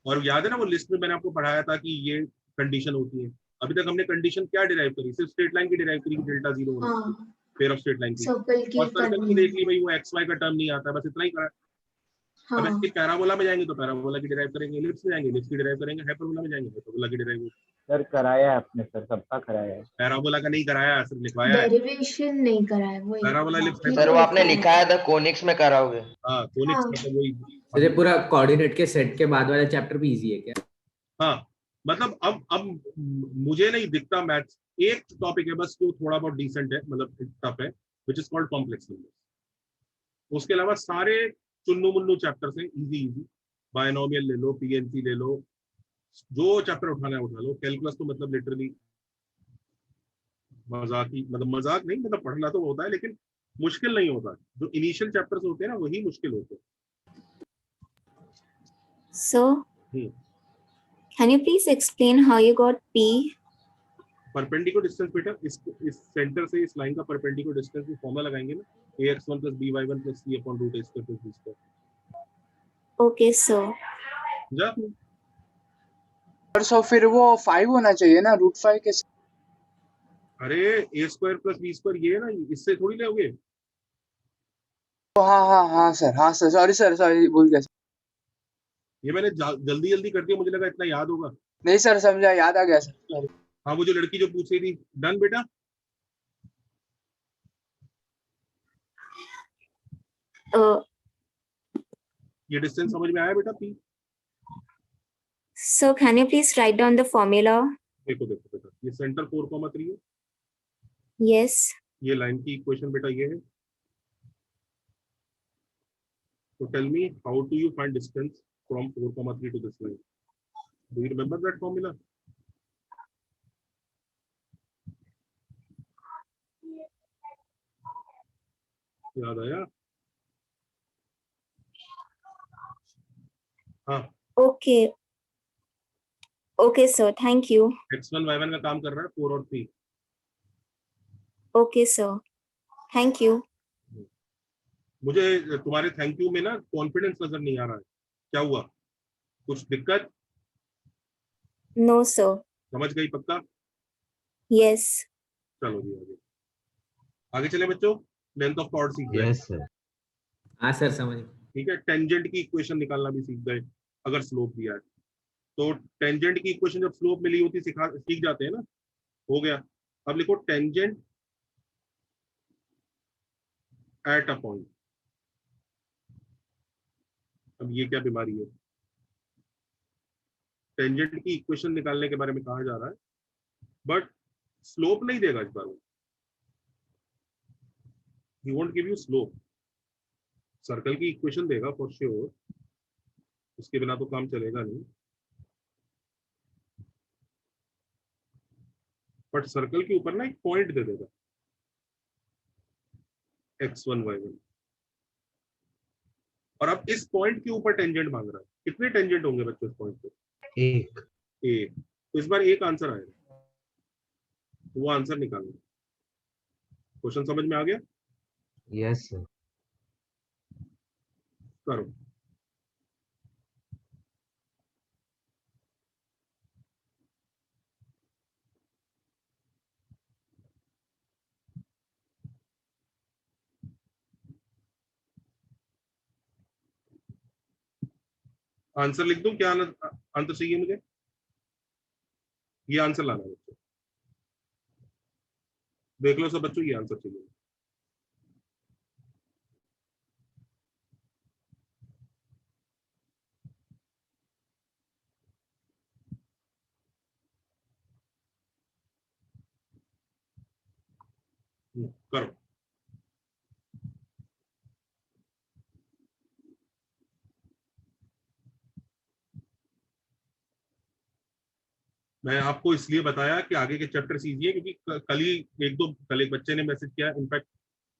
और याद है ना वो लिस्ट में मैंने आपको पढ़ाया था कि ये कंडीशन होती है। अभी तक हमने कंडीशन क्या डिराइव करी? सिर्फ स्ट्रेट लाइन की डिराइव करी कि डेल्टा 0 होना चाहिए, हाँ, पेयर ऑफ स्ट्रेट लाइन की। सर्कल की और सर्कल की करनी देख है। ली भाई, वो एक्स वाई का टर्म नहीं आता, बस इतना ही करा। अब हाँ, इसके पैराबोला में जाएंगे तो पैराबोला की डिराइव करेंगे, इलिप्स में जाएंगे इलिप्स की डिराइव करेंगे, हाइपरबोला में जाएंगे हाइपरबोला की डिराइव। सर कराया है आपने, सर सबका कराया है। पैराबोला का नहीं कराया, सिर्फ लिखवाया है। डेरिवेशन नहीं करा है वही। पैराबोला, इलिप्स, बाकी सर तो वो आपने लिखा है। लिखा है द कोनिक्स में कराओगे? हाँ, कोनिक्स हाँ। मतलब वही। तो ये पूरा कोऑर्डिनेट के सेट के बाद वाला चैप्टर भी इजी है क्या? हाँ, मतलब अब मुझे नहीं दिखता मैथ्स। एक टॉपिक है बस जो थोड़ा बहुत डिसेंट है, मतलब टफ है, which is called complex numbers. उसके अलावा सारे चुन्नू मुन्नू चैप्टर्स हैं, इजी इजी। बायनोमियल ले लो, पीएनसी ले लो, जो चैप्टर उठाना है उठा लो। कैलकुलस तो मतलब लिटरली मजाक ही, मतलब मजाक नहीं, मतलब पढ़ना तो होता है लेकिन मुश्किल नहीं होता। जो इनिशियल चैप्टर्स होते हैं ना, वही मुश्किल होते हैं। So, hmm. can you please explain how you got P? Perpendicular distance बेटा, इस सेंटर से इस लाइन का परपेंडिकुलर डिस्टेंस की फॉर्मूला लगाएंगे ना, ax1 + by1 + c/√a² + b²। Okay, so. जा। सो फिर वो 5 होना चाहिए ना, √5 के। अरे a² + b² ये है ना, इससे थोड़ी लोगे। हाँ सर, सॉरी भूल गया। ये मैंने जल्दी जल्दी कर दिया, मुझे लगा इतना याद होगा। नहीं सर, समझा, याद आ गया सर। हाँ, वो जो लड़की जो पूछ रही थी, डन बेटा। ये डिस्टेंस समझ में आया बेटा? P. So, can you please write down the formula? देखो बेटा, ये सेंटर 4,3 है। Yes. ये लाइन की इक्वेशन बेटा ये है। तो tell me, how do you find distance from 4,3 to this line? Do you remember that formula? याद आया? हाँ। Okay. Okay, sir. Thank you. x1 y1 का काम कर रहा है 4 और 3। Okay, sir. Thank you. मुझे तुम्हारे थैंक यू में ना कॉन्फिडेंस नजर नहीं आ रहा है, क्या हुआ? कुछ दिक्कत? No, sir. समझ गई पक्का? Yes. चलो जी आगे चले बच्चों। लेंथ ऑफ कॉर्ड सीख रहे हैं। Yes sir. हाँ सर, समझ। ठीक है, टेंजेंट की इक्वेशन निकालना भी सीख गए अगर स्लोप दिया है तो। टेंजेंट की इक्वेशन जब स्लोप मिली होती सीख जाते हैं ना, हो गया। अब लिखो टेंजेंट एट अ पॉइंट। अब ये क्या बीमारी है? टेंजेंट की इक्वेशन निकालने के बारे में कहा जा रहा है, बट स्लोप नहीं देगा इस बार वो। He won't give you slope. Circle की इक्वेशन देगा फॉर श्योर, उसके बिना तो काम चलेगा नहीं, बट सर्कल के ऊपर ना एक पॉइंट दे देगा x1 y1। और अब इस पॉइंट के ऊपर टेंजेंट मांग रहा है। कितने टेंजेंट होंगे बच्चों इस पॉइंट पे? एक। तो इस बार एक आंसर आएगा, तो वो आंसर निकालना। क्वेश्चन समझ में आ गया? Yes sir. करो। आंसर लिख दूं? क्या आंसर चाहिए मुझे? ये आंसर लाना है बच्चों। देख लो सब बच्चों, ये आंसर चाहिए। करो। मैं आपको इसलिए बताया कि आगे के चैप्टर इजी है, क्योंकि कल एक बच्चे ने मैसेज किया इनफैक्ट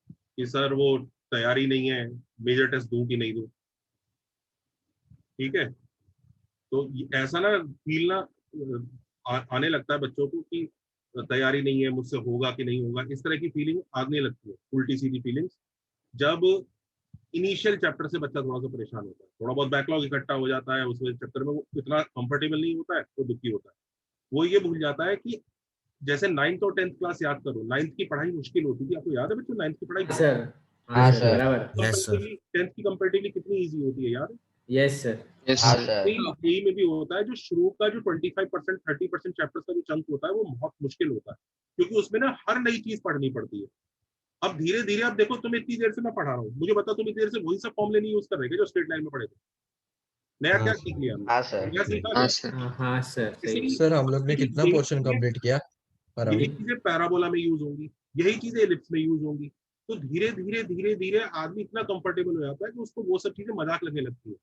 कि सर वो तैयारी नहीं है, मेजर टेस्ट दूं कि नहीं दूं। ठीक है, तो ऐसा ना फील ना आने लगता है बच्चों को कि तैयारी नहीं है, मुझसे होगा कि नहीं होगा, इस तरह की फीलिंग आने लगती है, उल्टी सीधी फीलिंग्स, जब इनिशियल चैप्टर से बच्चा थोड़ा सा परेशान होता है, थोड़ा बहुत बैकलॉग इकट्ठा हो जाता है, उस चक्कर में वो इतना कंफर्टेबल नहीं होता है, वो दुखी होता है। वो ये भूल जाता है कि जैसे 9th और 10th क्लास याद करो, 9th की पढ़ाई मुश्किल होती थी, आपको याद है बच्चों 9th की पढ़ाई? सर हाँ सर बराबर। 10th की कंपैरेटिवली कितनी इजी होती है यार? Yes sir. जेईई में भी होता है, जो शुरू का जो 25% 30% चैप्टर्स का जो चंक होता है वो बहुत मुश्किल होता है, क्योंकि उसमें ना हर नई चीज पढ़नी पड़ती है। अब धीरे धीरे आप देखो, तुम इतनी देर से मैं पढ़ा रहा हूँ, मुझे बताओ तुम इतनी देर से वही सब फॉर्मूले नहीं यूज कर रहे जो स्ट्रेट लाइन में पढ़े थे? नया क्या सीख लिया हमने? क्या सीखा? हाँ सर सर हम लोग ने कितना पोर्शन कंप्लीट किया? यही चीजें पैराबोला में यूज होंगी, यही चीजें एलिप्स में यूज होंगी। तो धीरे धीरे धीरे धीरे आदमी इतना कंफर्टेबल हो जाता है कि उसको वो सब चीजें मजाक लगने लगती है।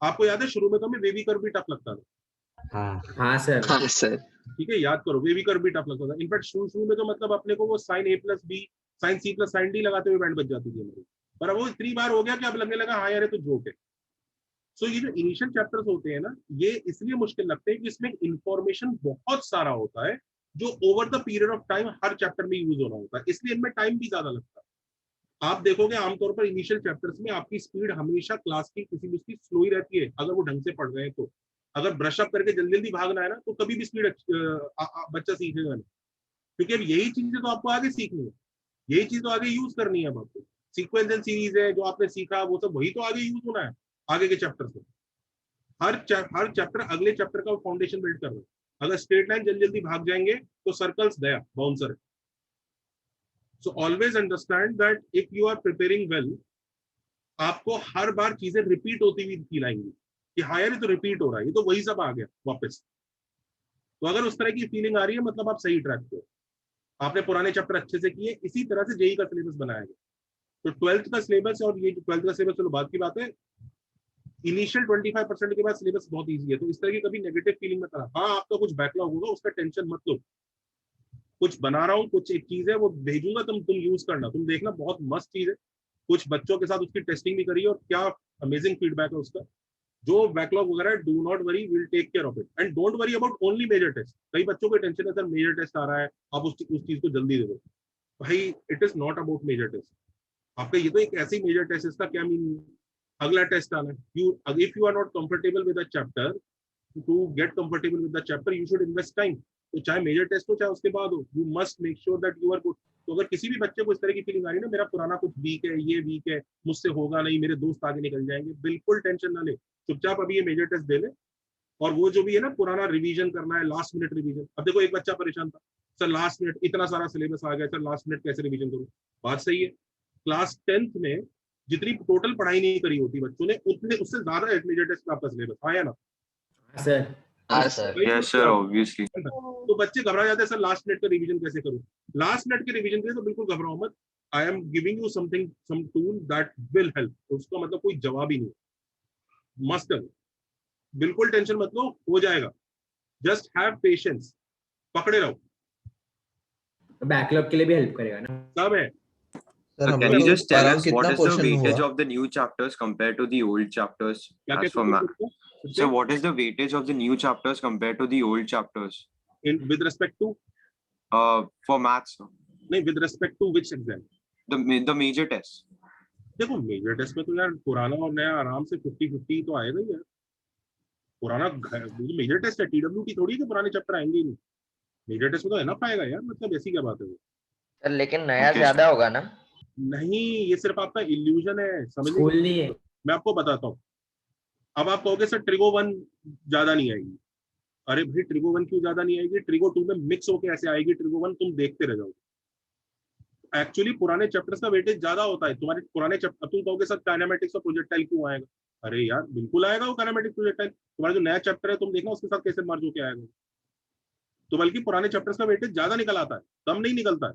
आपको याद है शुरू में तो हमें वेवी कर्व भी टफ लगता था। हाँ सर। ठीक है, याद करो, वेवी कर्व भी टफ लगता था। इनफैक्ट शुरू में तो मतलब अपने को वो sin a + b sin c + sin d लगाते हुए बैंड बच जाती थी हमारी, पर अब वो इतनी बार हो गया कि अब लगने लगा हाँ यार ये तो जोक है। सो ये जो इनिशियल चैप्टर्स होते हैं ना, ये इसलिए मुश्किल लगते हैं कि इसमें इंफॉर्मेशन बहुत सारा होता है जो over the period of time her chapter में यूज होना होता है, इसलिए इनमें टाइम भी ज्यादा लगता है। आप देखोगे आमतौर पर इनिशियल चैप्टर्स में आपकी स्पीड हमेशा क्लास की किसी भी उसकी स्लो ही रहती है, अगर वो ढंग से पढ़ रहे हैं तो। अगर ब्रश अप करके जल्दी जल्दी भागना है ना, तो कभी भी स्पीड बच्चा सीखेगा नहीं, क्योंकि अब यही चीजें तो आपको आगे सीखनी है, यही चीज तो आगे यूज करनी है। अब आपको सीक्वेंस एंड सीरीज है जो आपने सीखा, वो सब वही तो आगे यूज होना है आगे के चैप्टर में। हर चैप्टर अगले चैप्टर का फाउंडेशन बिल्ड कर रहा है। अगर स्ट्रेट लाइन जल्दी जल्दी भाग जाएंगे तो सर्कल्स गया, bouncer. So always understand that if you are preparing well, आपको हर बार चीजें रिपीट होती हुई फील आएंगी कि हाँ यार ये तो रिपीट हो रहा है, ये तो वही सब आ गया वापस। तो अगर उस तरह की फीलिंग आ रही है, मतलब आप सही ट्रैक पे हो, आपने पुराने चैप्टर अच्छे से किए। इसी तरह से जेईई का सिलेबस बनाया गया। तो 12th का सिलेबस और ये 12th का सिलेबस चलो बात की बात है, इनिशियल 25% के बाद सिलेबस बहुत इजी है। तो इस तरह की कभी नेगेटिव फीलिंग मत करा। हाँ आपका कुछ बैकलॉग होगा, उसका टेंशन मत लो, कुछ बना रहा हूँ, कुछ एक चीज है वो भेजूंगा, तुम यूज करना, तुम देखना, बहुत मस्त चीज है। कुछ बच्चों के साथ उसकी टेस्टिंग भी करी और क्या अमेजिंग फीडबैक है उसका। जो बैकलॉग वगैरह, do not worry, will take care of it and don't worry about only major test. कई बच्चों को टेंशन है सर मेजर टेस्ट आ रहा है, आप उस चीज को जल्दी दे दो। भाई it is not about major test. आपका ये तो एक ऐसी मेजर टेस्ट, इसका क्या मीनिंग? अगला टेस्ट आना है। If you are not comfortable with the chapter, to get comfortable with the chapter you should invest time. तो चाहे मेजर टेस्ट हो चाहे उसके बाद हो, you must make sure that you are good. तो अगर किसी भी बच्चे को इस तरह की फीलिंग आ रही है ना, मेरा पुराना कुछ वीक है, ये वीक है, मुझसे होगा नहीं, मेरे दोस्त आगे निकल जाएंगे, बिल्कुल टेंशन ना ले, चुपचाप अभी ये मेजर टेस्ट दे ले। और वो जो भी है ना, पुराना रिवीजन करना है, लास्ट मिनट रिवीजन। अब देखो एक बच्चा परेशान था, सर लास्ट मिनट इतना सारा सिलेबस आ गया, सर लास्ट मिनट कैसे रिवीजन करूं। बात सही है, क्लास 10th में जितनी टोटल पढ़ाई नहीं करी होती बच्चों ने, उतने उससे ज्यादा है मेजर टेस्ट में आपका सिलेबस, हाँ या ना? सर हाँ सर। Yes sir, obviously. तो बच्चे घबरा जाते हैं, सर लास्ट मिनट का रिवीजन कैसे करूं। लास्ट मिनट के रिवीजन के लिए तो बिल्कुल घबराओ मत। I am giving you something, some tool that will help. उसका मतलब कोई जवाब ही नहीं, मस्त है, बिल्कुल टेंशन मत लो, हो जाएगा। जस्ट हैव पेशेंस, पकड़े रहो। बैकलॉग के लिए भी हेल्प करेगा ना, सब है। So can you just tell us what is the weightage of the new chapters compared to the old chapters as for math? So what is the weightage of the new chapters compared to the old chapters? In with respect to? For maths. नहीं, with respect to which exam? The major test. देखो major test में तो यार पुराना और नया आराम से 50-50 तो आएगा ही यार। पुराना मेजर टेस्ट है, TWT थोड़ी कि पुराने चैप्टर आएंगे ही नहीं। मेजर टेस्ट में तो एनफ आएगा यार, मतलब ऐसी क्या बात है वो। सर लेकिन नया ज्यादा होगा ना? नहीं, ये सिर्फ आपका इल्यूजन है, समझ नहीं है। मैं आपको बताता हूँ। अब आप कहोगे सर ट्रिगो 1 ज्यादा नहीं आएगी। अरे भाई ट्रिगो 1 क्यों ज्यादा नहीं आएगी? ट्रिगो 2 में मिक्स होके ऐसे आएगी, ट्रिगो 1 तुम देखते रह जाओगे। एक्चुअली पुराने चैप्टर्स का वेटेज ज्यादा होता है। तुम्हारे पुराने चैप्टर, तुम कहोगे सर काइनेमेटिक्स और प्रोजेक्टाइल क्यों आएगा? अरे यार बिल्कुल आएगा वो काइनेमेटिक्स प्रोजेक्टाइल। तुम्हारा जो नया चैप्टर है तुम देखना उसके साथ कैसे मर्ज होके आएगा। तो बल्कि पुराने चैप्टर्स का वेटेज ज्यादा निकल आता है, कम नहीं निकलता है।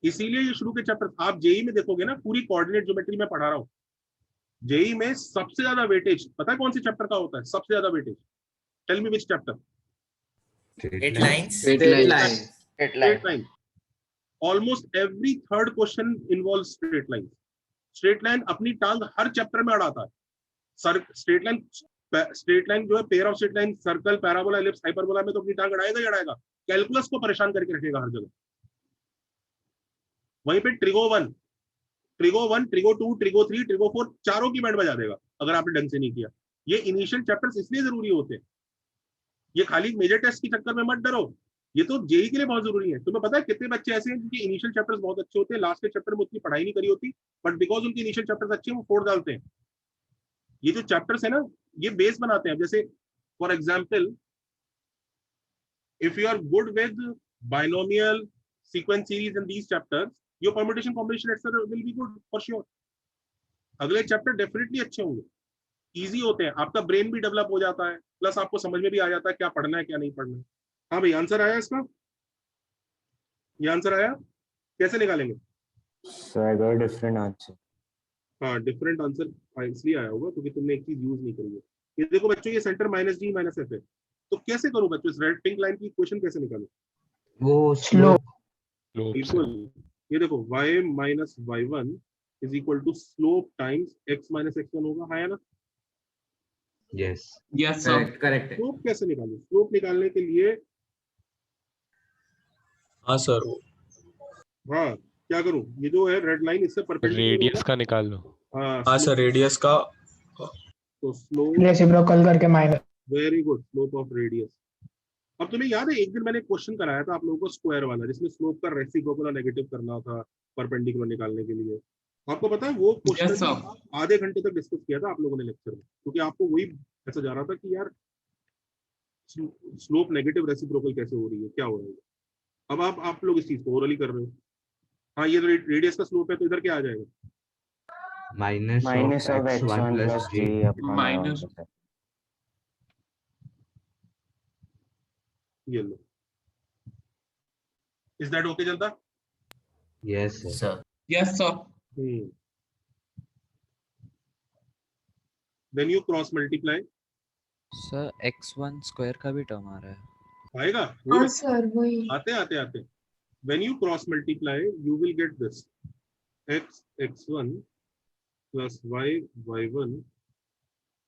इसीलिए ये शुरू के चैप्टर आप जेई में देखोगे ना, पूरी कोऑर्डिनेट ज्योमेट्री में पढ़ा रहा हूँ। जेई में सबसे ज्यादा वेटेज पता है कौन से चैप्टर का होता है? सबसे ज्यादा weightage, tell me which chapter? Straight line. Almost every third question involves straight line. Straight line अपनी टांग हर चैप्टर में अड़ाता है। सर स्ट्रेट लाइन जो है, pair of straight line, circle, parabola, ellipse, hyperbola में तो अपनी टांग अड़ाएगा ही अड़ाएगा। कैलकुलस को परेशान करके रखेगा हर जगह। वहीं पे ट्रिगो 1, ट्रिगो 2, ट्रिगो 3, ट्रिगो 4 चारों की बैंड बजा देगा अगर आपने ढंग से नहीं किया। ये इनिशियल चैप्टर्स इसलिए जरूरी होते हैं। ये खाली मेजर टेस्ट के चक्कर में मत डरो, ये तो जेई के लिए बहुत जरूरी है। तुम्हें पता है कितने बच्चे ऐसे हैं जिनके इनिशियल चैप्टर्स बहुत अच्छे होते हैं, लास्ट के चैप्टर में उतनी पढ़ाई नहीं करी होती, बट बिकॉज उनके इनिशियल चैप्टर्स अच्छे हैं वो फोड़ डालते हैं। ये जो चैप्टर्स है ना, ये बेस बनाते हैं। जैसे for example, if you are good with binomial, sequence series in these chapters, your permutation combination etc will be good for sure. अगले चैप्टर डेफिनेटली अच्छे होंगे, इजी होते हैं, आपका ब्रेन भी डेवलप हो जाता है, प्लस आपको समझ में भी आ जाता है क्या पढ़ना है क्या नहीं पढ़ना है। हाँ भाई, आंसर आया इसका? ये आंसर आया, कैसे निकालेंगे? Different answer. हाँ, डिफरेंट आंसर इसलिए आया होगा क्योंकि तुमने एक चीज यूज नहीं करी है। ये देखो बच्चों, ये सेंटर -d -f है, तो कैसे करूं बच्चों इस रेड पिंक लाइन की इक्वेशन कैसे निकालूं? वो स्लोप। बिल्कुल, ये देखो y minus y1 is equal to slope times x minus x1 होगा, है ना? यस यस सर, करेक्ट है। स्लोप कैसे निकालूं? स्लोप निकालने के लिए हाँ सर, हाँ क्या करूं? ये जो है रेड लाइन, इससे परपेंडिकुलर रेडियस का निकाल लो। हाँ सर, रेडियस का। तो स्लोप रेसिप्रोकल करके minus. Very good, slope of radius. अब तुम्हें याद है एक दिन मैंने क्वेश्चन कराया था आप लोगों को स्क्वायर वाला, जिसमें स्लोप का रेसिप्रोकल और नेगेटिव करना था परपेंडिकुलर निकालने के लिए। आपको पता है वो क्वेश्चन आधे घंटे तक डिस्कस किया था आप लोगों ने लेक्चर में, क्योंकि आपको वही ऐसा जा रहा था कि यार स्लोप नेगेटिव रेसिप्रोकल कैसे हो रही है, क्या हो रहा है। अब आप लोग इस चीज को ओरली कर रहे हो। हाँ, ये रेडियस का स्लोप है तो इधर क्या आ जाएगा? Minus of x1 plus g minus. ये लो, इज दैट ओके जनता? Yes sir. Yes sir. Then you cross multiply. Sir x1 square का भी टर्म आ रहा है। आएगा? हाँ सर, वही आते when you cross multiply you will get this x1 plus y1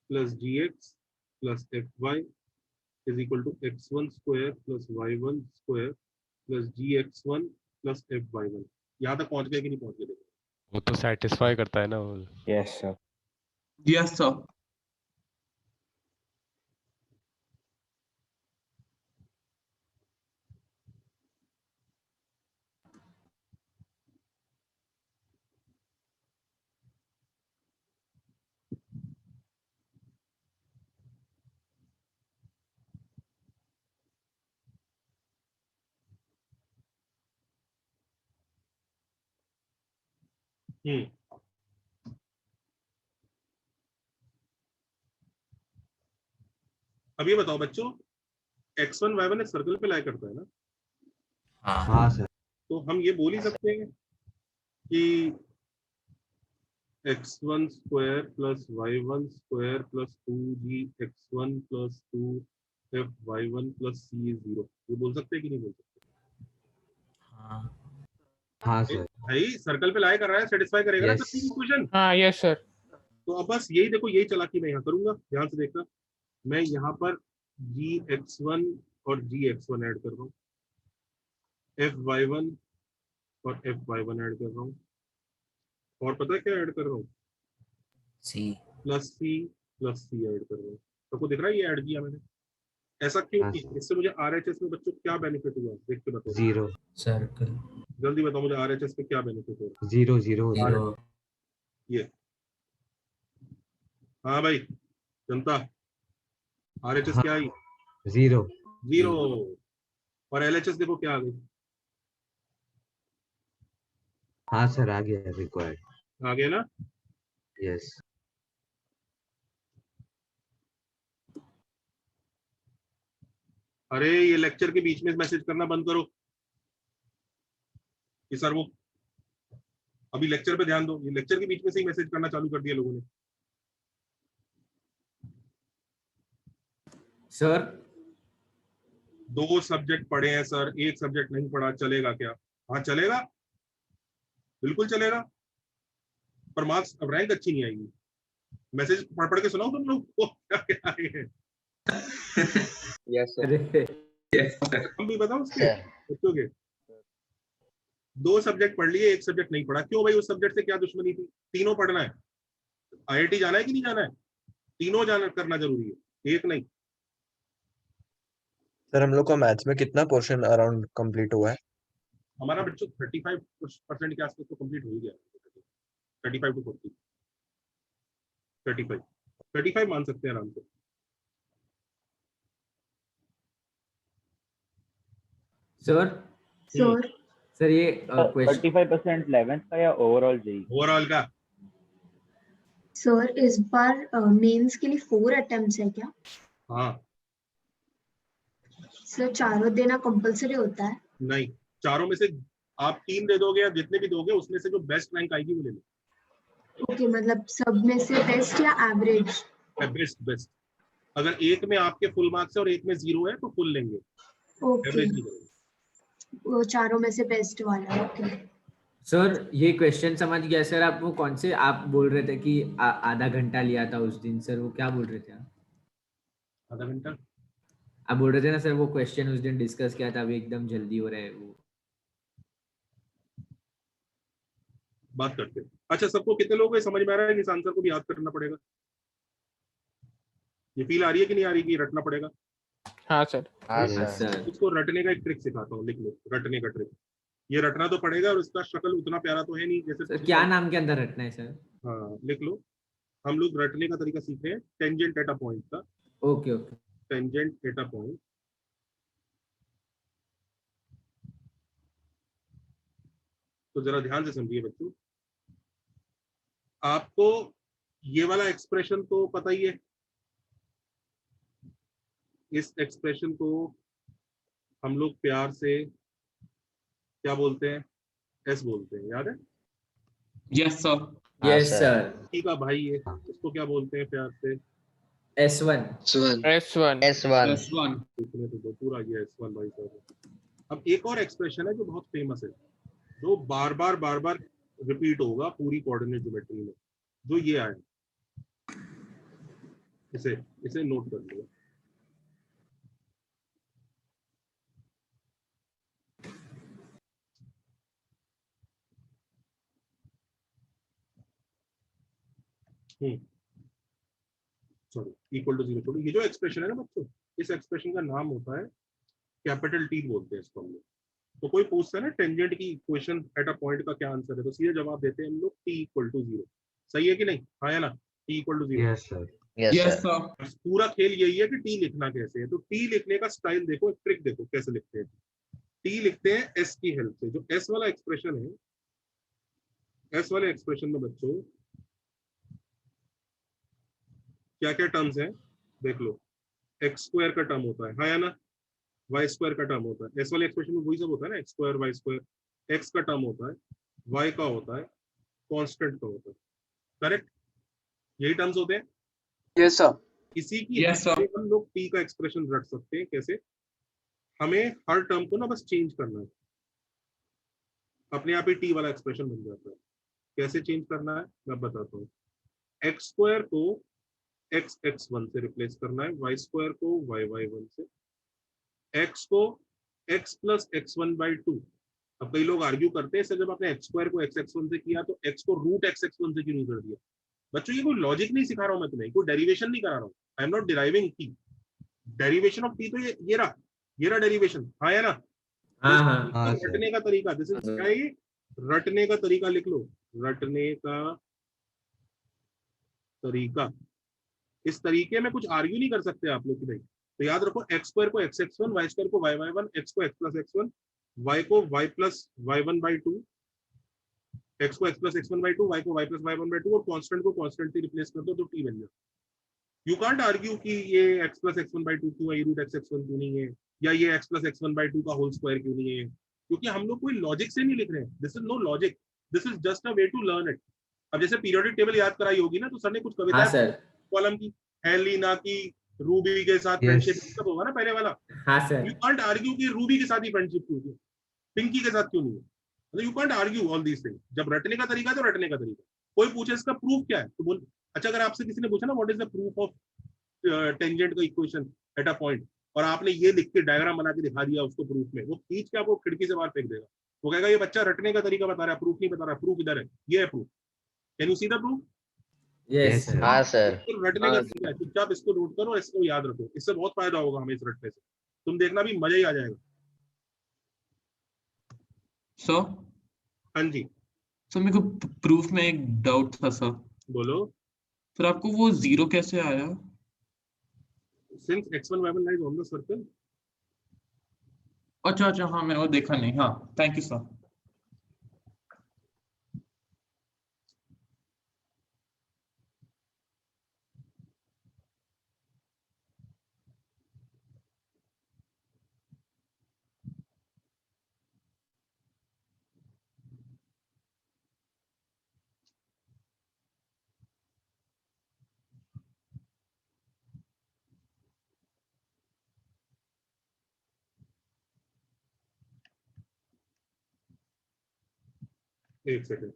plus gx plus fy is equal to x1 square plus y1 square plus gx1 plus fy1। यहाँ तक पहुंच गए कि नहीं पहुंच गए? वो तो सेटिस्फाई करता है ना वो। Yes sir. Yes sir. अब ये बताओ बच्चों, x1 y1 एक सर्कल पे लाई करता है ना? हाँ सर। तो हम ये बोल ही सकते हैं कि x1 square plus y1 square plus 2gx1 plus 2fy1 plus c is 0। ये बोल सकते हैं कि नहीं बोल सकते? हाँ सर। भाई सर्कल पे लाई कर रहा है, सेटिस्फाई करेगा ना Yes. सबकी इक्वेशन? हाँ यस सर। तो अब बस यही देखो, यही चालाकी मैं यहाँ करूंगा, ध्यान से देखना। मैं यहाँ पर gx1 और gx1 ऐड कर रहा हूँ, fy1 और fy1 ऐड कर रहा हूँ, और पता है क्या ऐड कर रहा हूँ? सी प्लस सी ऐड कर रहा हूँ। सबको दिख रहा है ये ऐड किया मैंने? ऐसा क्यों हाँ, किया? इससे मुझे आरएचएस में बच्चों क्या बेनिफिट हुआ, देख के बताओ। 0 सर्कल जल्दी बताओ मुझे, आरएचएस में क्या बेनिफिट हुआ? 0 0 0 ये हाँ भाई जनता, आरएचएस हाँ। क्या आई? 0 0। और एलएचएस देखो क्या आ गई? हाँ सर, आ गया रिक्वायर्ड। आ गया ना? यस। अरे ये लेक्चर के बीच में मैसेज करना बंद करो कि सर वो, अभी लेक्चर पे ध्यान दो। ये लेक्चर के बीच में से ही मैसेज करना चालू कर दिया लोगों ने। सर 2 सब्जेक्ट पढ़े हैं सर, 1 सब्जेक्ट नहीं पढ़ा, चलेगा क्या? हाँ चलेगा, बिल्कुल चलेगा, पर मार्क्स अब रैंक अच्छी नहीं आएगी। मैसेज पढ़ पढ़ के सुनाओ तुम लोग को क्या क्या आए हैं। Yes sir. हम भी बताओ उसके बच्चों के। 2 सब्जेक्ट पढ़ लिए, 1 सब्जेक्ट नहीं पढ़ा, क्यों भाई? उस सब्जेक्ट से क्या दुश्मनी थी? तीनों पढ़ना है। आईआईटी जाना है कि नहीं जाना है? तीनों जाना करना जरूरी है, एक नहीं। सर हम लोग का मैथ्स में कितना पोर्शन अराउंड कंप्लीट हुआ है? हमारा बच्चों 35% के आसपास तो कंप्लीट हो ही गया। 35 to 40, 35 मान सकते हैं आराम से। सर ये क्वेश्चन 35% 11th का या ओवरऑल जेई? ओवरऑल का। सर इस बार मेंस के लिए 4 अटेम्प्ट्स है क्या? हाँ। सर चारों देना कंपलसरी होता है? नहीं, चारों में से आप 3 दे दोगे या जितने भी दोगे उसमें से जो बेस्ट रैंक आएगी वो ले लो। ओके, मतलब सब में से बेस्ट या एवरेज? बेस्ट। अगर एक में आपके फुल मार्क्स है और एक में 0 है तो फुल लेंगे, ओके, एवरेज नहीं करेंगे। वो चारों में से बेस्ट वाला। ओके सर ये क्वेश्चन समझ गया सर। आप वो कौन से आप बोल रहे थे कि आधा घंटा लिया था उस दिन, सर वो क्या बोल रहे थे आप? आधा घंटा आप बोल रहे थे ना सर, वो क्वेश्चन उस दिन डिस्कस किया था, अभी एकदम जल्दी हो रहा है वो। बात करते हैं। अच्छा, सबको कितने लोगों को समझ में आ रहा है कि इस आंसर को भी याद करना पड़ेगा? ये फील आ रही है कि नहीं आ रही कि रटना पड़ेगा? हाँ सर। हाँ सर। इसको रटने का एक ट्रिक सिखाता हूँ, लिख लो रटने का ट्रिक। ये रटना तो पड़ेगा और इसका शक्ल उतना प्यारा तो है नहीं जैसे सर क्या नाम के अंदर रटना है सर? हाँ लिख लो। हम लोग रटने का तरीका सीख रहे हैं टेंजेंट एट अ पॉइंट का। Okay okay. Tangent at a point. तो जरा ध्यान से समझिए बच्चों, आपको ये वाला एक्सप्रेशन तो पता ही है। इस एक्सप्रेशन को हम लोग प्यार से क्या बोलते हैं? एस बोलते हैं, याद है? Yes sir. Yes sir. ठीक है भाई, ये इसको क्या बोलते हैं प्यार से? S1। देखने तो पूरा ये S1 भाई साहब। अब एक और एक्सप्रेशन है जो बहुत फेमस है, जो बार बार रिपीट होगा पूरी कोऑर्डिनेट ज्योमेट्री में, जो ये आया। इसे नोट कर लिया। सॉरी, इक्वल टू 0 छोड़ो। ये जो एक्सप्रेशन है ना बच्चों, इस एक्सप्रेशन का नाम होता है कैपिटल टी बोलते हैं इसको हम लोग। तो कोई पूछता है ना टेंजेंट की इक्वेशन एट अ पॉइंट का क्या आंसर है, तो सीधे जवाब देते हैं हम लोग t इक्वल टू 0। सही है कि नहीं? हाँ है ना? t equal to 0। Yes sir. Yes sir. पूरा खेल यही है कि t लिखना कैसे है। तो t लिखने का स्टाइल देखो, ट्रिक देखो कैसे लिखते हैं। t लिखते हैं s की हेल्प से। जो s वाला एक्सप्रेशन है एस वाले एक्सप्रेशन में बच्चों क्या क्या टर्म्स हैं देख लो। एक्स स्क्वायर का टर्म होता है, हाँ या ना, वाई स्क्वायर का टर्म होता है। एस वाले एक्सप्रेशन में वही सब होता है ना, x square y square. X का टर्म होता है, वाई का होता है, कांस्टेंट का होता है, करेक्ट? यही टर्म्स होते हैं। Yes sir. इसी की Yes, sir. हम लोग टी का एक्सप्रेशन रख सकते हैं। कैसे? हमें हर टर्म को ना बस चेंज करना है, अपने आप ही टी वाला एक्सप्रेशन बन जाता है। कैसे चेंज करना है मैं बताता हूँ। एक्स स्क्वायर को एक्स एक्स वन से रिप्लेस करना है, वाई स्क्वायर को वाई वाई वन से, एक्स को x plus x one by to. अब कई लोग आर्ग्यू करते हैं, जब आपने एक्स स्क्वायर को एक्स एक्स वन से किया तो एक्स को रूट एक्स एक्स वन से क्यों नहीं कर दिया? बच्चों ये कोई लॉजिक नहीं सिखा रहा हूं मैं तुम्हें, कोई डेरिवेशन नहीं करा रहा हूँ। I am not deriving T. Derivation of T तो ये रहा डेरिवेशन, हाँ या ना? हाँ हाँ रटने का तरीका, दिस इज क्या है ये? रटने का तरीका लिख लो, रटने का तरीका। इस तरीके में कुछ आर्ग्यू नहीं कर सकते आप लोग की भाई। तो याद रखो, एक्स स्क्वायर को x x one, y square को वाई वाई वन, एक्स को x plus x one, y को y plus y one by two, x को x plus x one by two, y को y plus y one by two, और constant को constant से replace कर दो तो टी बन जाए। यू कांट आर्ग्यू कि ये x plus x one by to क्यों है, ये रूट एक्स एक्स वन क्यों नहीं है, या ये x plus x one by to का होल स्क्वायर क्यों नहीं है, क्योंकि हम लोग कोई लॉजिक से नहीं लिख रहे हैं। This is no logic, this is just a way to learn it. अब जैसे पीरियोडिक टेबल याद कराई होगी ना, तो सर ने कुछ हाँ कविता सर। कॉलम की, हेलिना की रूबी के साथ फ्रेंडशिप, सब होगा ना पहले वाला। हाँ सर। यू कांट आर्ग्यू कि रूबी के साथ ही फ्रेंडशिप क्यों है, पिंकी के साथ क्यों नहीं है। मतलब you can't argue all these things. जब रटने का तरीका है तो रटने का तरीका। कोई पूछे इसका प्रूफ क्या है तो बोल। अच्छा, अगर आपसे किसी ने पूछा ना what is the proof of tangent का इक्वेशन एट अ पॉइंट, और आपने ये लिख के डायग्राम बना के दिखा दिया उसको प्रूफ में, वो खींच के आपको खिड़की से बाहर फेंक देगा। वो कहेगा ये बच्चा रटने का तरीका बता रहा है, प्रूफ नहीं बता रहा। प्रूफ इधर है, ये है proof. Can you see the proof? Yes sir. हाँ सर। रटने का तरीका है, चुपचाप इसको नोट करो, इसको याद रखो, इससे बहुत फायदा होगा हमें इस रटने से। तुम देखना भी मजा ही आ जाएगा। सर हाँ जी सर, मेरे को प्रूफ में एक डाउट था सर। बोलो। सर आपको वो जीरो कैसे आया? Since x1 y1 lies on the circle। अच्छा अच्छा, हाँ मैं वो देखा नहीं। हाँ, थैंक यू सर। एक सेकंड।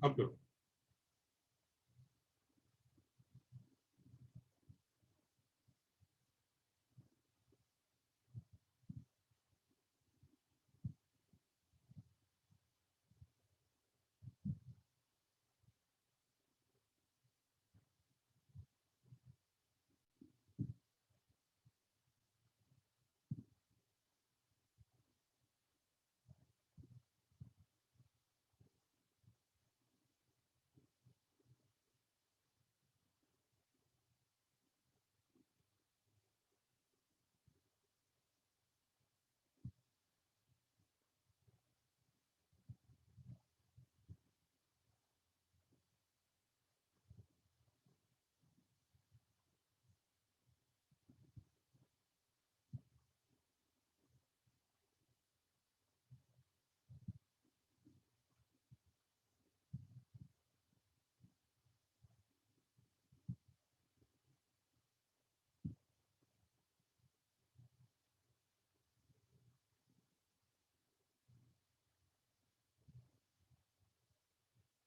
अब करो।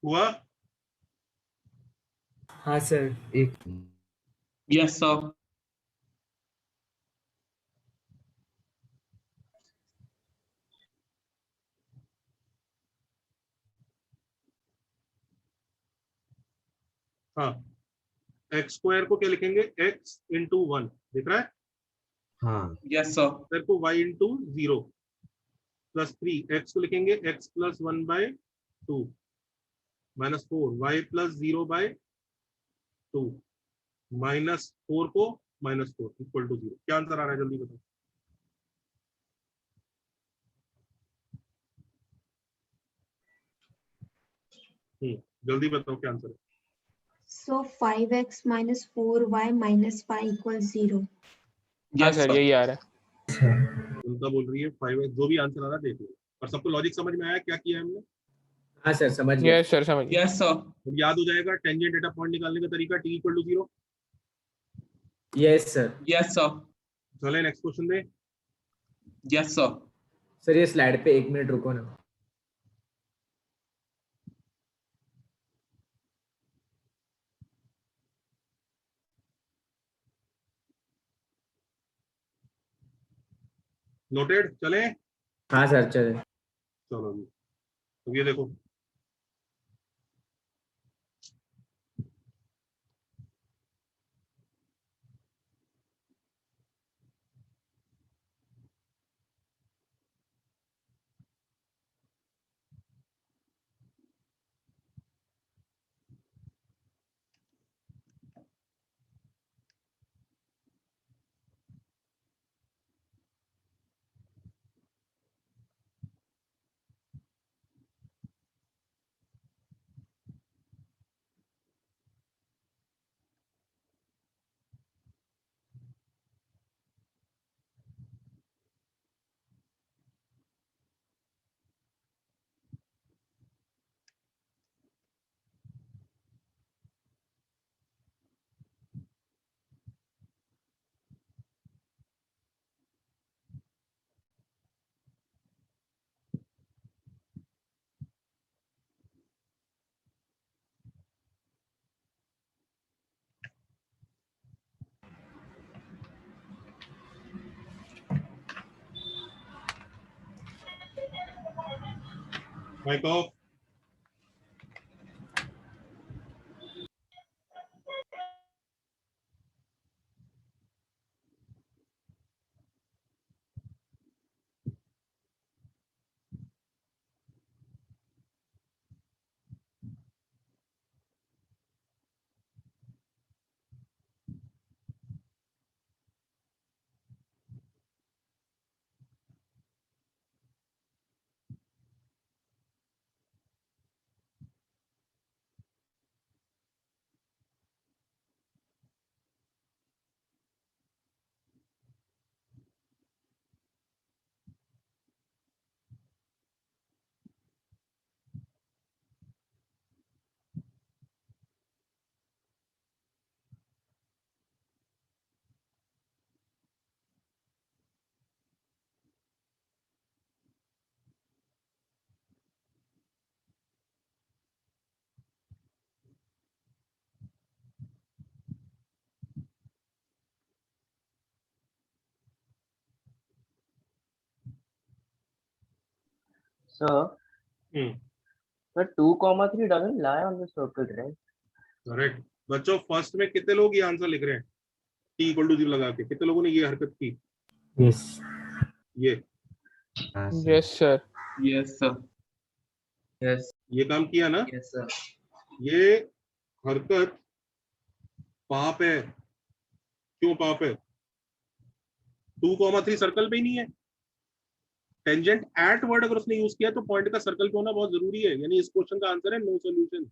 हुआ? हाँ सर। एक यस सर। हाँ एक्स स्क्वायर को क्या लिखेंगे, x इंटू 1, दिख रहा है? हाँ यस सर। स्क्वायर को y इंटू 0 प्लस 3, x को लिखेंगे x plus 1/2 minus 4, y plus 0/2 minus 4 को माइनस 4 इक्वल टू 0। क्या आंसर आ रहा है, जल्दी बताओ। जल्दी बताओ क्या आंसर है। So 5x minus 4y minus 5 equals 0. हाँ सर यही आ रहा है। उनका बोल रही है 5x, जो भी आंसर आ रहा है देख लो। और सबको लॉजिक समझ में आया क्या किया है हमने? हाँ सर समझ गया। यस सर समझ गया। Yes sir. अब याद हो जाएगा टेंजेंट डेटा पॉइंट निकालने का तरीका, t equal to 0। Yes sir. Yes sir. चले नेक्स्ट क्वेश्चन दे। Yes sir. सर ये स्लाइड पे 1 मिनट रुको ना। नोटेड, चले। हाँ सर चले। चलो जी, तो ये देखो mic off. So, but 2, 3 doesn't lie on the circle, right? Correct. बच्चों फर्स्ट में कितने लोग ये आंसर लिख रहे हैं t इक्वल टू 0 लगा के? कितने लोगों ने ये हरकत की? यस ये yes sir. Yes sir. Yes. ये काम किया ना? Yes sir. ये हरकत पाप है। क्यों पाप है? 2, 3 सर्कल पे ही नहीं है। टेंजेंट एट वर्ड अगर उसने यूज किया तो पॉइंट का सर्कल पे होना बहुत जरूरी है। यानी इस क्वेश्चन का आंसर है नो सॉल्यूशन।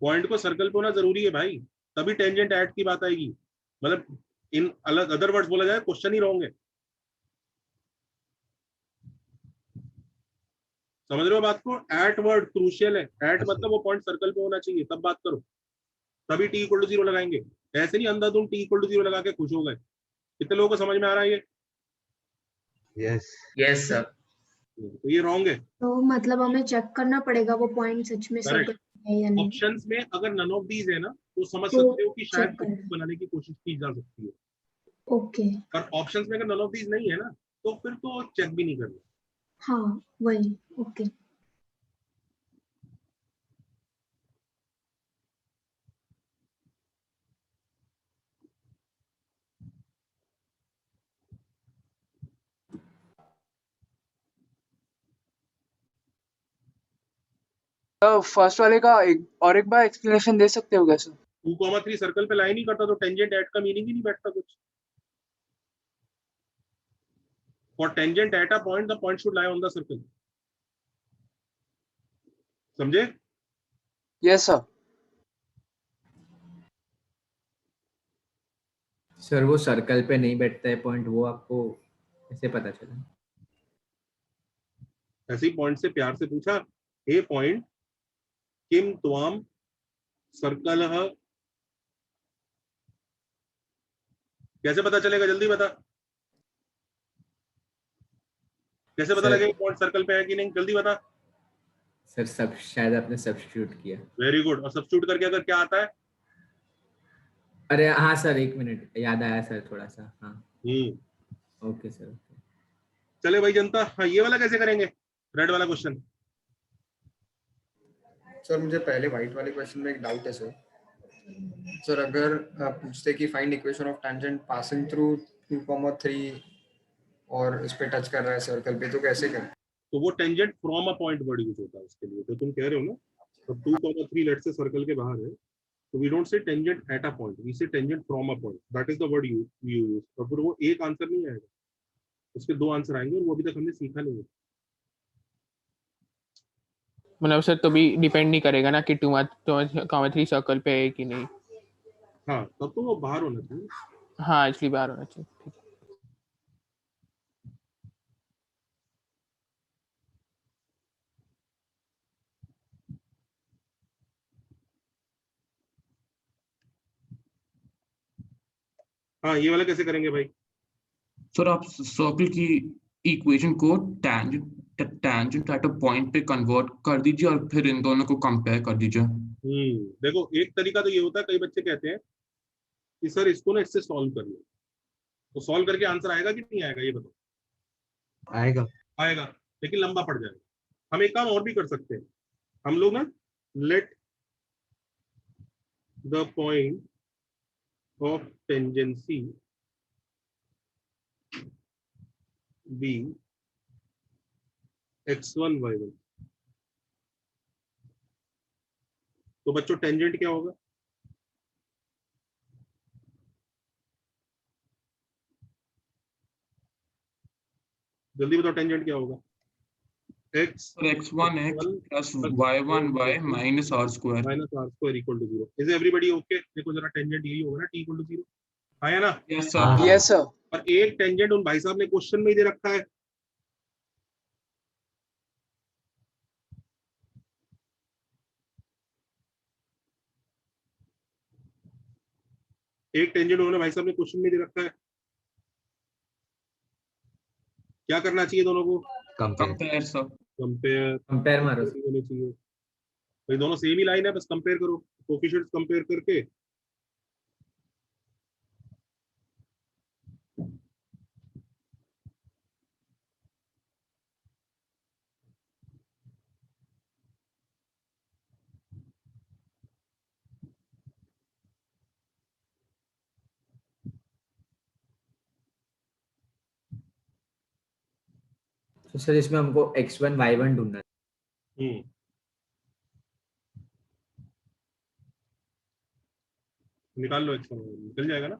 पॉइंट को सर्कल पे होना जरूरी है भाई, तभी टेंजेंट एट की बात आएगी। मतलब इन अलग अदर वर्ड्स बोला जाए क्वेश्चन ही रॉन्ग है। समझ रहे हो बात को? एट वर्ड क्रूशियल है। एट मतलब वो पॉइंट सर्कल पे होना चाहिए, तब बात करो, तभी t इक्वल टू 0 लगाएंगे। ऐसे नहीं अंधाधुंध t इक्वल टू 0 लगा के खुश हो गए। कितने लोगों को समझ में आ रहा है ये? Yes yes sir. तो ये रॉन्ग है। तो मतलब हमें चेक करना पड़ेगा वो पॉइंट सच में सर्कल है या नहीं। ऑप्शंस में अगर नन ऑफ दीज है ना तो समझ तो सकते हो कि शायद check करना। कुछ बनाने की कोशिश की जा सकती है। ओके पर ऑप्शंस में अगर नन ऑफ दीज नहीं है ना तो फिर तो चेक भी नहीं करना। हाँ वही ओके। फर्स्ट वाले का एक बार एक्सप्लेनेशन दे सकते हो क्या सर? 2,3 सर्कल पे लाई नहीं करता तो टेंजेंट एट का मीनिंग ही नहीं बैठता कुछ। For tangent at a point the point should lie on the circle. समझे? Yes sir. सर वो सर्कल पे नहीं बैठता है पॉइंट, वो आपको कैसे पता चला? ऐसे ही पॉइंट से प्यार से पूछा, ए पॉइंट किम त्वाम सर्कल, कैसे पता चलेगा? जल्दी बता, कैसे पता सर- लगेगा पॉइंट सर्कल पे है कि नहीं? जल्दी बता। सर सब शायद आपने सब्स्टिट्यूट किया। Very good. और सब्स्टिट्यूट करके अगर क्या आता है? अरे हाँ सर, एक मिनट, याद आया सर थोड़ा सा। हाँ ओके सर ओके। चले भाई जनता, हाँ ये वाला कैसे करेंगे? रेड वाला क्वेश्चन। सर मुझे पहले व्हाइट वाले क्वेश्चन में एक डाउट है सर। सर अगर आप पूछते कि find equation of tangent passing through 2,3 और इस पे टच कर रहा है सर्कल पे, तो कैसे करें? तो वो tangent from a point word use होता है उसके लिए, तो तुम कह रहे हो ना। तो 2,3 लेट से सर्कल के बाहर है, तो we don't say tangent at a point, we say tangent from a point. That is the word use. और फिर वो एक आंसर नहीं आएगा, उसके दो आंसर आएंगे, और वो अभी तक हमने सीखा नहीं है। मतलब सर तो भी डिपेंड नहीं करेगा ना कि 2,3 सर्कल पे है कि नहीं। हाँ तब तो वो बाहर होना चाहिए। हाँ इसलिए बाहर होना चाहिए। ठीक है। हाँ ये वाला कैसे करेंगे भाई? सर आप सर्कल की इक्वेशन को टेंजेंट एट अ पॉइंट पे कन्वर्ट कर दीजिए और फिर इन दोनों को कंपेयर कर दीजिए। देखो एक तरीका तो ये होता है, कई बच्चे कहते हैं कि सर इसको ना इससे सॉल्व कर लो, तो सॉल्व करके आंसर आएगा कि नहीं आएगा? ये बताओ। आएगा। आएगा, लेकिन लंबा पड़ जाएगा। हम एक काम और भी कर सकते हैं, हम लोग ना let the point of tangency be x1 y1। तो बच्चों टेंजेंट क्या होगा? जल्दी बताओ, टेंजेंट क्या होगा? x1 x plus y1 y minus r square। Minus r square equal to 0। Is everybody okay? देखो जरा, टेंजेंट यही होगा ना, t इक्वल टू 0। आया ना? Yes sir. Yes sir. और एक टेंजेंट उन भाई साहब ने क्वेश्चन में ही दे रखा है। एक टेंजेंट उन्होंने भाई साहब ने क्वेश्चन में दे रखा है। क्या करना चाहिए दोनों को? Compare sir. कंपेयर मारो। होने चाहिए भाई, दोनों सेम ही लाइन है, बस कंपेयर करो, कोफिशिएंट्स कंपेयर करके। तो सर इसमें हमको x1 y1 ढूंढना है। निकाल लो, x1 निकल जाएगा ना।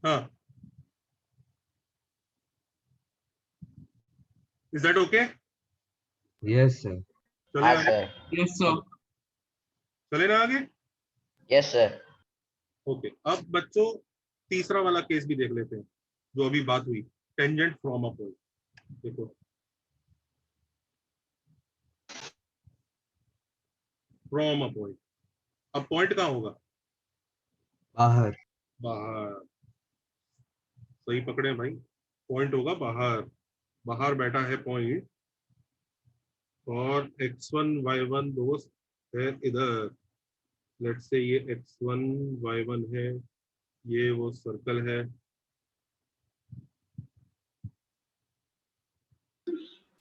हाँ, is that okay? Yes sir. चले हाँ आगे, सर। Yes sir. चले ना आगे। Yes sir. ओके, अब बच्चों तीसरा वाला केस भी देख लेते हैं जो अभी बात हुई, टेंजेंट फ्रॉम अ पॉइंट। देखो फ्रॉम अ पॉइंट, अब पॉइंट कहाँ होगा? बाहर। बाहर, सही पकड़े भाई, पॉइंट होगा बाहर। बाहर बैठा है पॉइंट और x1 y1 दोस्त है इधर। लेट्स से ये x1 y1 है, ये वो सर्कल है।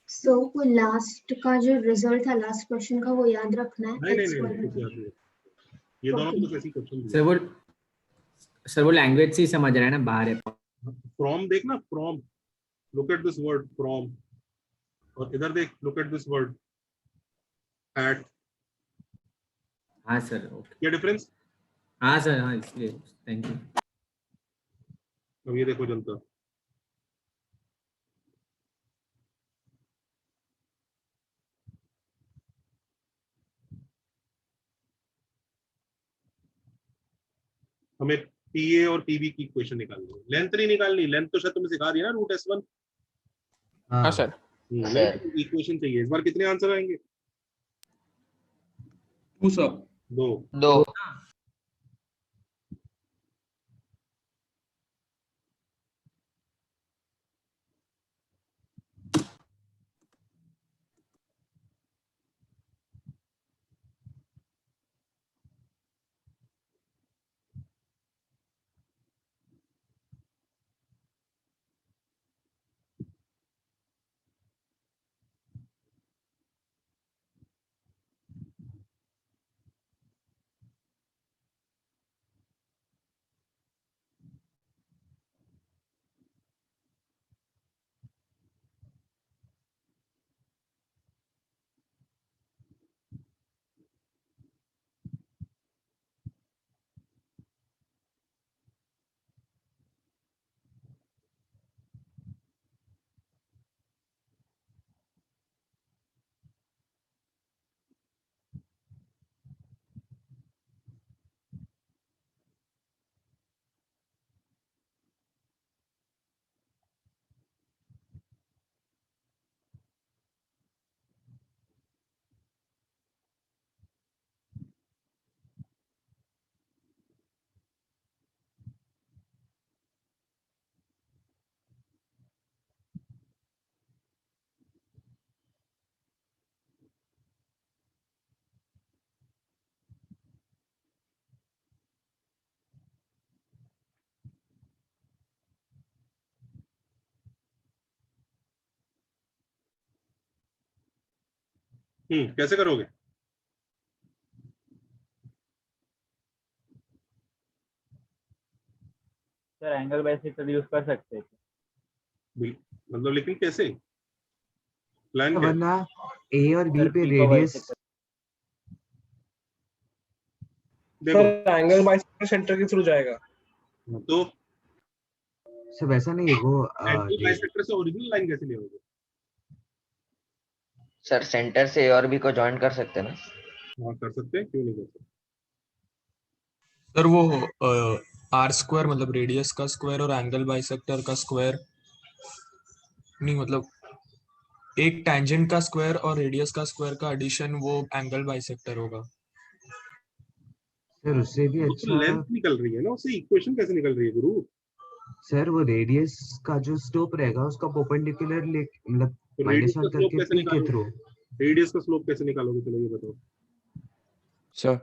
सो वो लास्ट का जो रिजल्ट था लास्ट क्वेश्चन का वो याद रखना है। नहीं, कुछ याद नहीं, ये दोनों तो ऐसे क्वेश्चन। सर वो लैंग्वेज से ही समझ रहा है ना, बाहर है। फ्रॉम देखना, from, look at this word from, और इधर देख, look at this word at. हाँ सर, ओके। क्या डिफरेंस? हाँ सर, हाँ, इसलिए थैंक यू। अब ये देखो जनता, हमें पीए और पीबी की इक्वेशन निकालनी है। लेंथ नहीं निकालनी, लेंथ तो शायद तुम्हें सिखा दिया ना, रूट S1। हाँ सर। लेंथ इक्वेशन चाहिए। इस बार कितने आंसर आएंगे? 2 सर। 2। कैसे करोगे? सर एंगल बाइसेक्टर यूज कर सकते हैं मतलब लेकिन कैसे, प्लान क्या? वरना ए और बी सर पे पी को रेडियस। देखो सर एंगल बाइसेक्टर सेंटर के थ्रू जाएगा तो सर वैसा नहीं है वो एंगल बाइसेक्टर से ओरिजिनल लाइन कैसे लेओगे? सर सेंटर से ए और बी को ज्वाइन कर सकते हैं ना? हाँ कर सकते हैं, क्यों नहीं कर सकते? सर वो आर स्क्वायर मतलब रेडियस का स्क्वायर और एंगल बाइसेक्टर का स्क्वायर नहीं, मतलब एक टैंजेंट का स्क्वायर और रेडियस का स्क्वायर का एडिशन वो एंगल बाइसेक्टर होगा। सर उससे भी वो अच्छा तो लेंथ निकल रही है ना, उससे इक्वेशन कैसे निकल रही है गुरु? सर वो रेडियस का जो स्लोप रहेगा उसका परपेंडिकुलर मतलब रेडियस -1 का स्लोप करके कैसे पी के थ्रू। निकालोगे? रेडियस का स्लोप कैसे निकालोगे, चलो ये बताओ। सर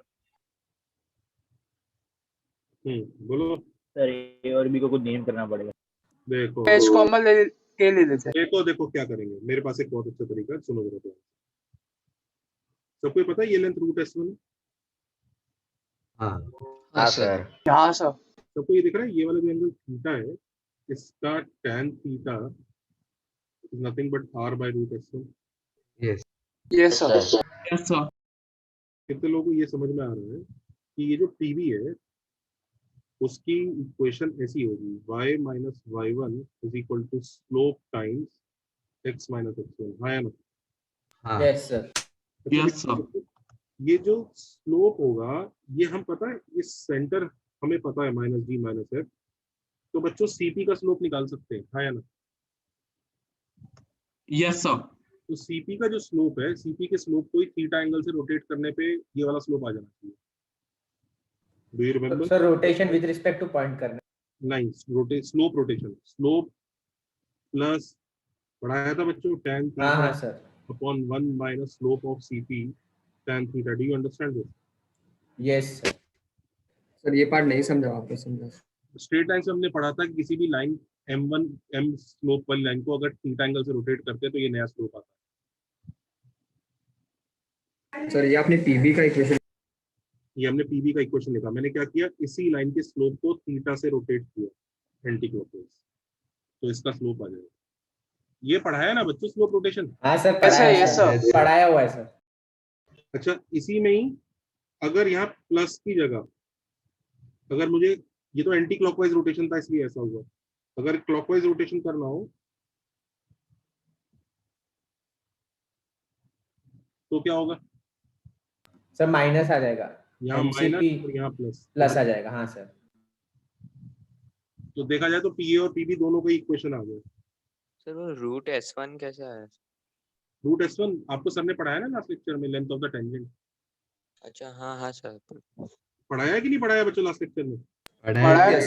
बोलो। सर ए और बी को कुछ नेम करना पड़ेगा। देखो एच कॉमन ले लेते हैं। देखो क्या करेंगे, मेरे पास एक बहुत अच्छा तरीका है, सुनो जरा। तो सबको पता है ये लेंथ रूट S1 है? हाँ सर। हाँ सर। सबको ये दिख रहा है, ये वाला जो एंगल थीटा है इसका tan theta is nothing but r/√S1। Yes yes sir. Yes sir. कितने लोगों को ये समझ में आ रहा है कि ये जो टीवी है उसकी इक्वेशन ऐसी होगी y minus y1 is equal to slope times x minus x1। हाँ या ना? Yes sir. Yes sir. ये जो स्लोप होगा ये हम पता है इस सेंटर हमें पता है माइनस जी माइनस एफ, तो बच्चों सीपी का स्लोप निकाल सकते हैं। हाँ या ना? Yes sir. तो सीपी का जो स्लोप है, सीपी के स्लोप को ही थीटा एंगल से रोटेट करने पे ये वाला स्लोप आ जाना चाहिए। Do you remember? Sir rotation with respect two point करना। नहीं, स्लोप रोटेशन, स्लोप प्लस पढ़ाया था बच्चों tan हाँ theta sir. Upon 1 minus slope of CP tan theta. Do you understand this? Yes sir. Sir ये part नहीं समझा, आपने समझा? स्ट्रेट लाइन से हमने पढ़ा था कि किसी भी लाइन m1 m स्लोप वाली लाइन को अगर थीटा एंगल से रोटेट करते हैं तो ये नया स्लोप आता है। सर ये आपने पीबी का इक्वेशन, ये हमने पीबी का इक्वेशन लिखा। मैंने क्या किया, इसी लाइन के स्लोप को थीटा से रोटेट किया एंटी क्लॉकवाइज, तो इसका स्लोप आ जाएगा। ये पढ़ाया ना बच्चों स्लोप रोटेशन? हाँ सर पढ़ाया सर, पढ़ाया हुआ है सर। अच्छा, इसी में ही अगर यहाँ प्लस की जगह अगर मुझे, ये तो एंटी क्लॉकवाइज रोटेशन था इसलिए ऐसा हुआ, अगर क्लॉकवाइज रोटेशन करना हो तो क्या होगा? सर माइनस आ जाएगा, यहाँ माइनस और यहाँ प्लस प्लस आ जाएगा। हाँ सर। तो देखा जाए तो पीए और पीबी दोनों का इक्वेशन आ गया। सर वो रूट S1 कैसा है? रूट S1 आपको सर ने पढ़ाया ना लास्ट लेक्चर में, लेंथ ऑफ द टेंजेंट। अच्छा हाँ हाँ सर। पढ़ाया है कि नहीं पढ़ाया बच्चों लास्ट लेक्चर में? पढ़ाया।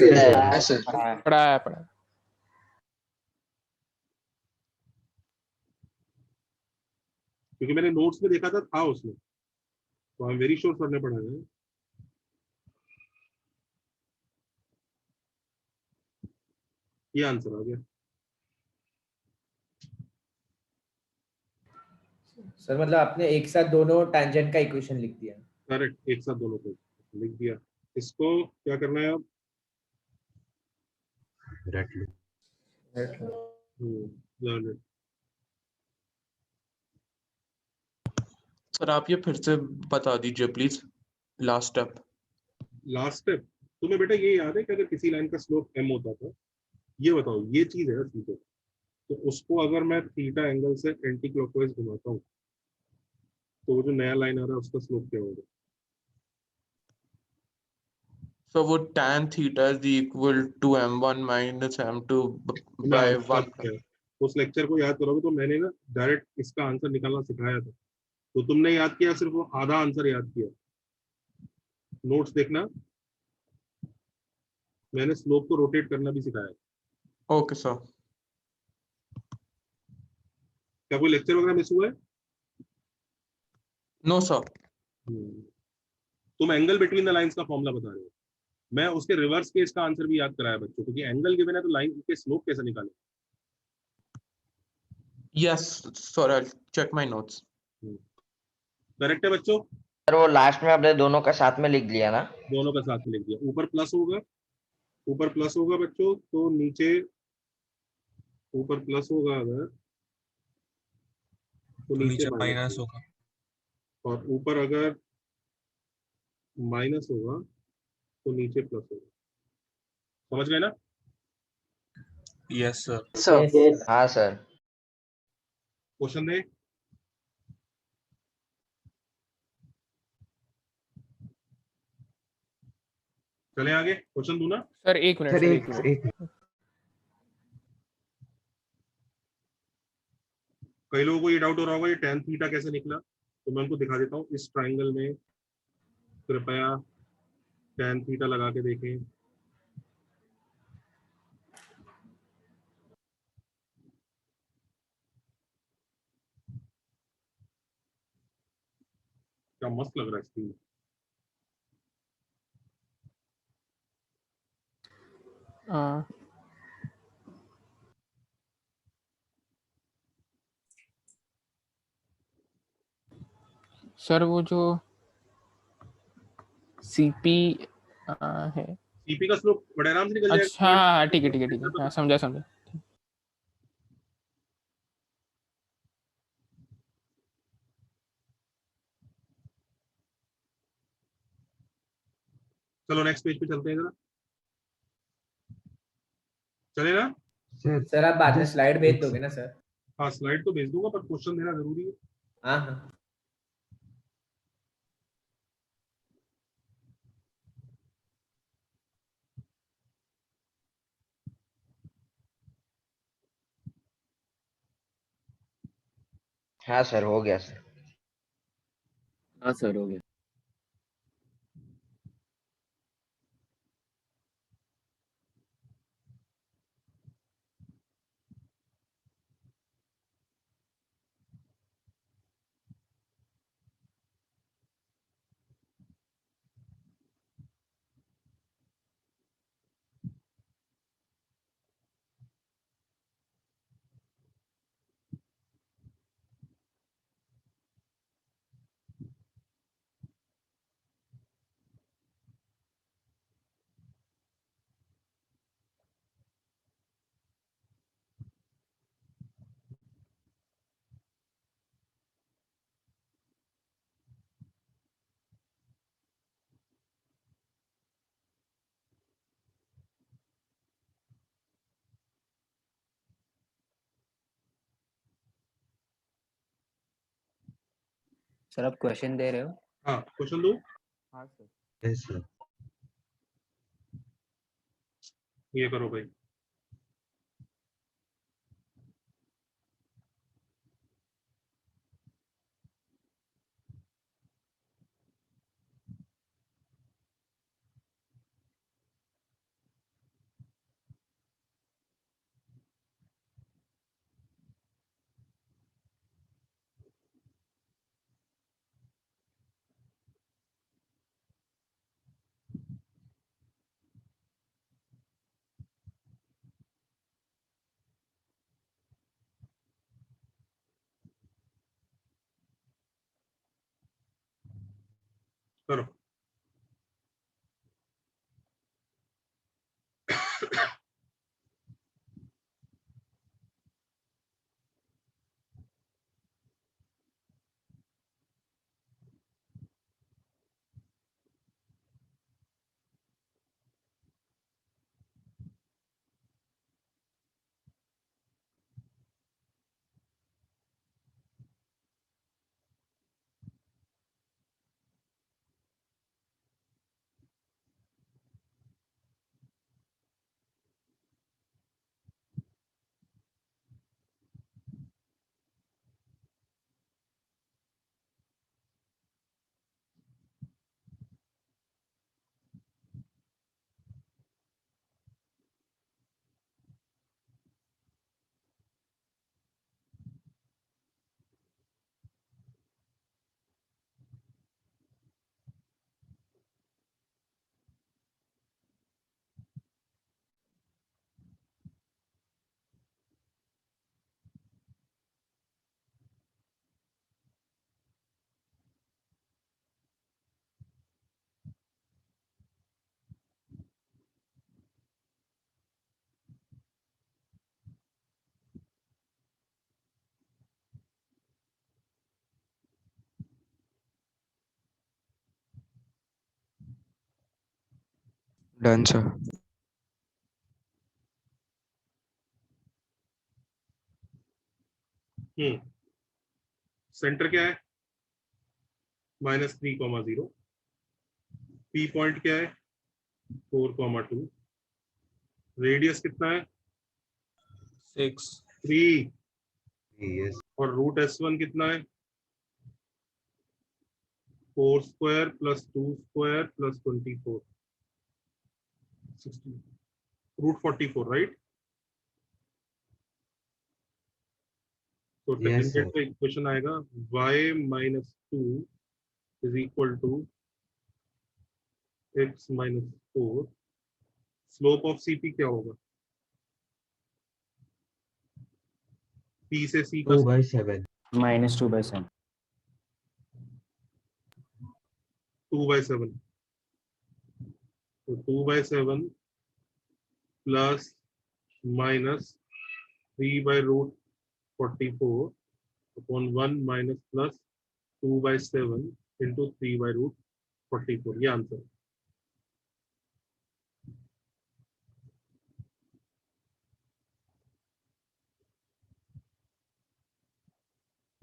क्योंकि मैंने नोट्स में देखा था उसमें, तो I am very sure sir ने पढ़ाया है। ये आंसर आ गया सर। मतलब आपने एक साथ दोनों टैंजेंट का इक्वेशन लिख दिया। करेक्ट, एक साथ दोनों को लिख दिया। इसको क्या करना है अब? Learn it. सर आप ये फिर से बता दीजिए please, last step. Last step तुम्हें बेटा ये याद है कि अगर किसी लाइन का स्लोप m होता था, ये बताओ ये चीज है सीधे, तो उसको अगर मैं थीटा एंगल से एंटी क्लॉकवाइज घुमाता हूँ तो वो जो नया लाइन आ रहा है उसका स्लोप क्या होगा? So वो tan theta is equal to m1 minus m2 by 1। उस लेक्चर को याद करोगे तो मैंने ना डायरेक्ट इसका आंसर निकालना सिखाया था, तो तुमने याद किया, सिर्फ वो आधा आंसर याद किया। नोट्स देखना, मैंने स्लोप को रोटेट करना भी सिखाया। Okay sir. क्या कोई लेक्चर वगैरह मिस हुआ है? No sir. तुम एंगल बिटवीन द लाइंस का फॉर्मूला बता रहे हो, मैं उसके रिवर्स केस का आंसर भी याद कराया बच्चों, क्योंकि एंगल गिवन है तो लाइन के स्लोप कैसे निकाले? Yes sir, I check my notes. Correct है बच्चों? सर वो लास्ट में आपने दोनों का साथ में लिख दिया ना? दोनों का साथ में लिख दिया। ऊपर प्लस होगा, ऊपर प्लस होगा बच्चों, तो नीचे ऊपर प्लस होगा अगर तो नीचे माइनस होगा, और ऊपर अगर माइनस होगा तो नीचे प्लस होगा। समझ गए ना? Yes sir. हाँ सर। क्वेश्चन दे। चले आगे, क्वेश्चन दूं ना? सर एक मिनट, सर सर एक मिनट। कई लोगों को ये डाउट हो रहा होगा ये tan थीटा कैसे निकला, तो मैं उनको दिखा देता हूँ। इस ट्राइंगल में कृपया tan थीटा लगा के देखें। क्या मस्त लग रहा है स्क्रीन। सर वो जो सीपी है, सीपी का स्लोप बड़े आराम से निकल जाएगा। अच्छा हाँ ठीक है, हाँ समझा। चलो नेक्स्ट पेज पे चलते हैं जरा। चलेगा? सर आप बाद में स्लाइड भेज दोगे ना सर? हाँ स्लाइड तो भेज दूंगा, पर क्वेश्चन देना जरूरी है। हाँ हाँ हाँ सर, हो गया सर। हाँ सर हो गया। सर आप क्वेश्चन दे रहे हो? हाँ क्वेश्चन दो। हाँ सर। Yes sir. ये करो भाई। करो। Done sir. सेंटर क्या है? -3,0। पी पॉइंट क्या है? 4,2। रेडियस कितना है? 6। 3। यस। और रूट S1 कितना है? 4 square plus 2 square plus 24, 16, root 44, right? तो यस टेंजेंट सर। का इक्वेशन आएगा y - 2 is equal to x - 4। Slope of CP क्या होगा? P से C का 2/7। -2/7। 2/7। तो 2/7 plus minus 3/√44 upon 1 minus plus 2/7 into 3/√44। ये answer.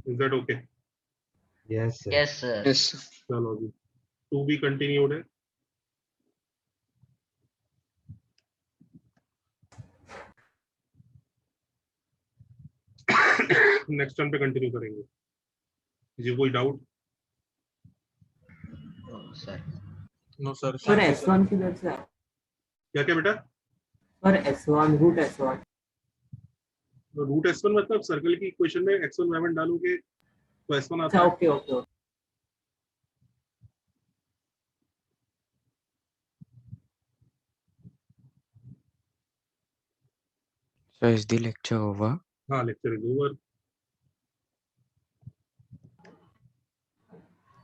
Is that okay? Yes, sir. Yes, sir. Yes. चलो जी, to be continued है. नेक्स्ट टर्न पे कंटिन्यू करेंगे. जी कोई doubt? Sir no sir. Sir S1 किधर से है? क्या क्या बेटा? Sir S1 root S1. Root S1 मतलब सर्कल की इक्वेशन में x1 y1 डालोगे तो S1 आता अच्छा है. Okay okay. So is the lecture over? हाँ, lecture is over.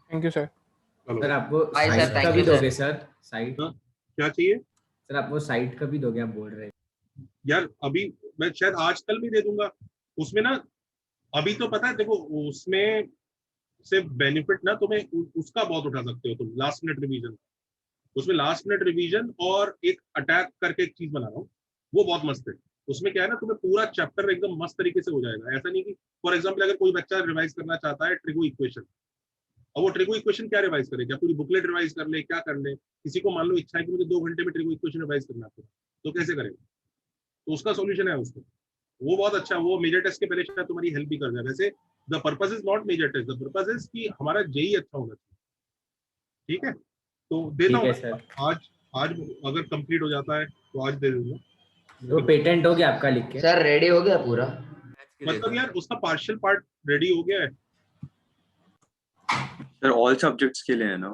Thank you sir. चलो. सर आपको Bye, sir. साइट Thank का भी you, sir. दोगे सर? साइट हाँ, क्या चाहिए? सर आपको साइट का भी दोगे आप बोल रहे हैं. यार अभी मैं शायद आज कल भी दे दूंगा. उसमें ना अभी तो पता है देखो उसमें से बेनिफिट ना तुम्हें उसका बहुत उठा सकते हो तुम. Last minute revision. उसमें लास्ट मिनट रिवीजन और एक अटैक करके एक चीज बना रहा हूँ, वो बहुत मस्त है. उसमें क्या है ना तुम्हें पूरा चैप्टर एकदम मस्त तरीके से हो जाएगा. ऐसा नहीं कि फॉर एग्जांपल अगर कोई बच्चा रिवाइज करना चाहता है ट्रिगो इक्वेशन, और वो ट्रिगो इक्वेशन क्या रिवाइज करे, क्या पूरी बुकलेट रिवाइज कर ले, क्या कर ले. किसी को मान लो इच्छा है कि मुझे 2 घंटे में ट्रिगो इक्वेशन रिवाइज करना है तो कैसे करेगा? तो उसका सॉल्यूशन है उसको. वो बहुत अच्छा. वो मेजर टेस्ट के पहले शायद तुम्हारी हेल्प भी कर जाए. वैसे the purpose is not major test, the purpose is कि हमारा जेई अच्छा होना चाहिए. ठीक है, तो देता हूँ आज अगर कंप्लीट हो जाता है तो आज दे दूंगा. तो पेटेंट हो गया आपका लिख के? सर रेडी हो गया पूरा? मतलब यार उसका पार्शियल पार्ट रेडी हो गया है सर ऑल सब्जेक्ट्स के लिए है ना?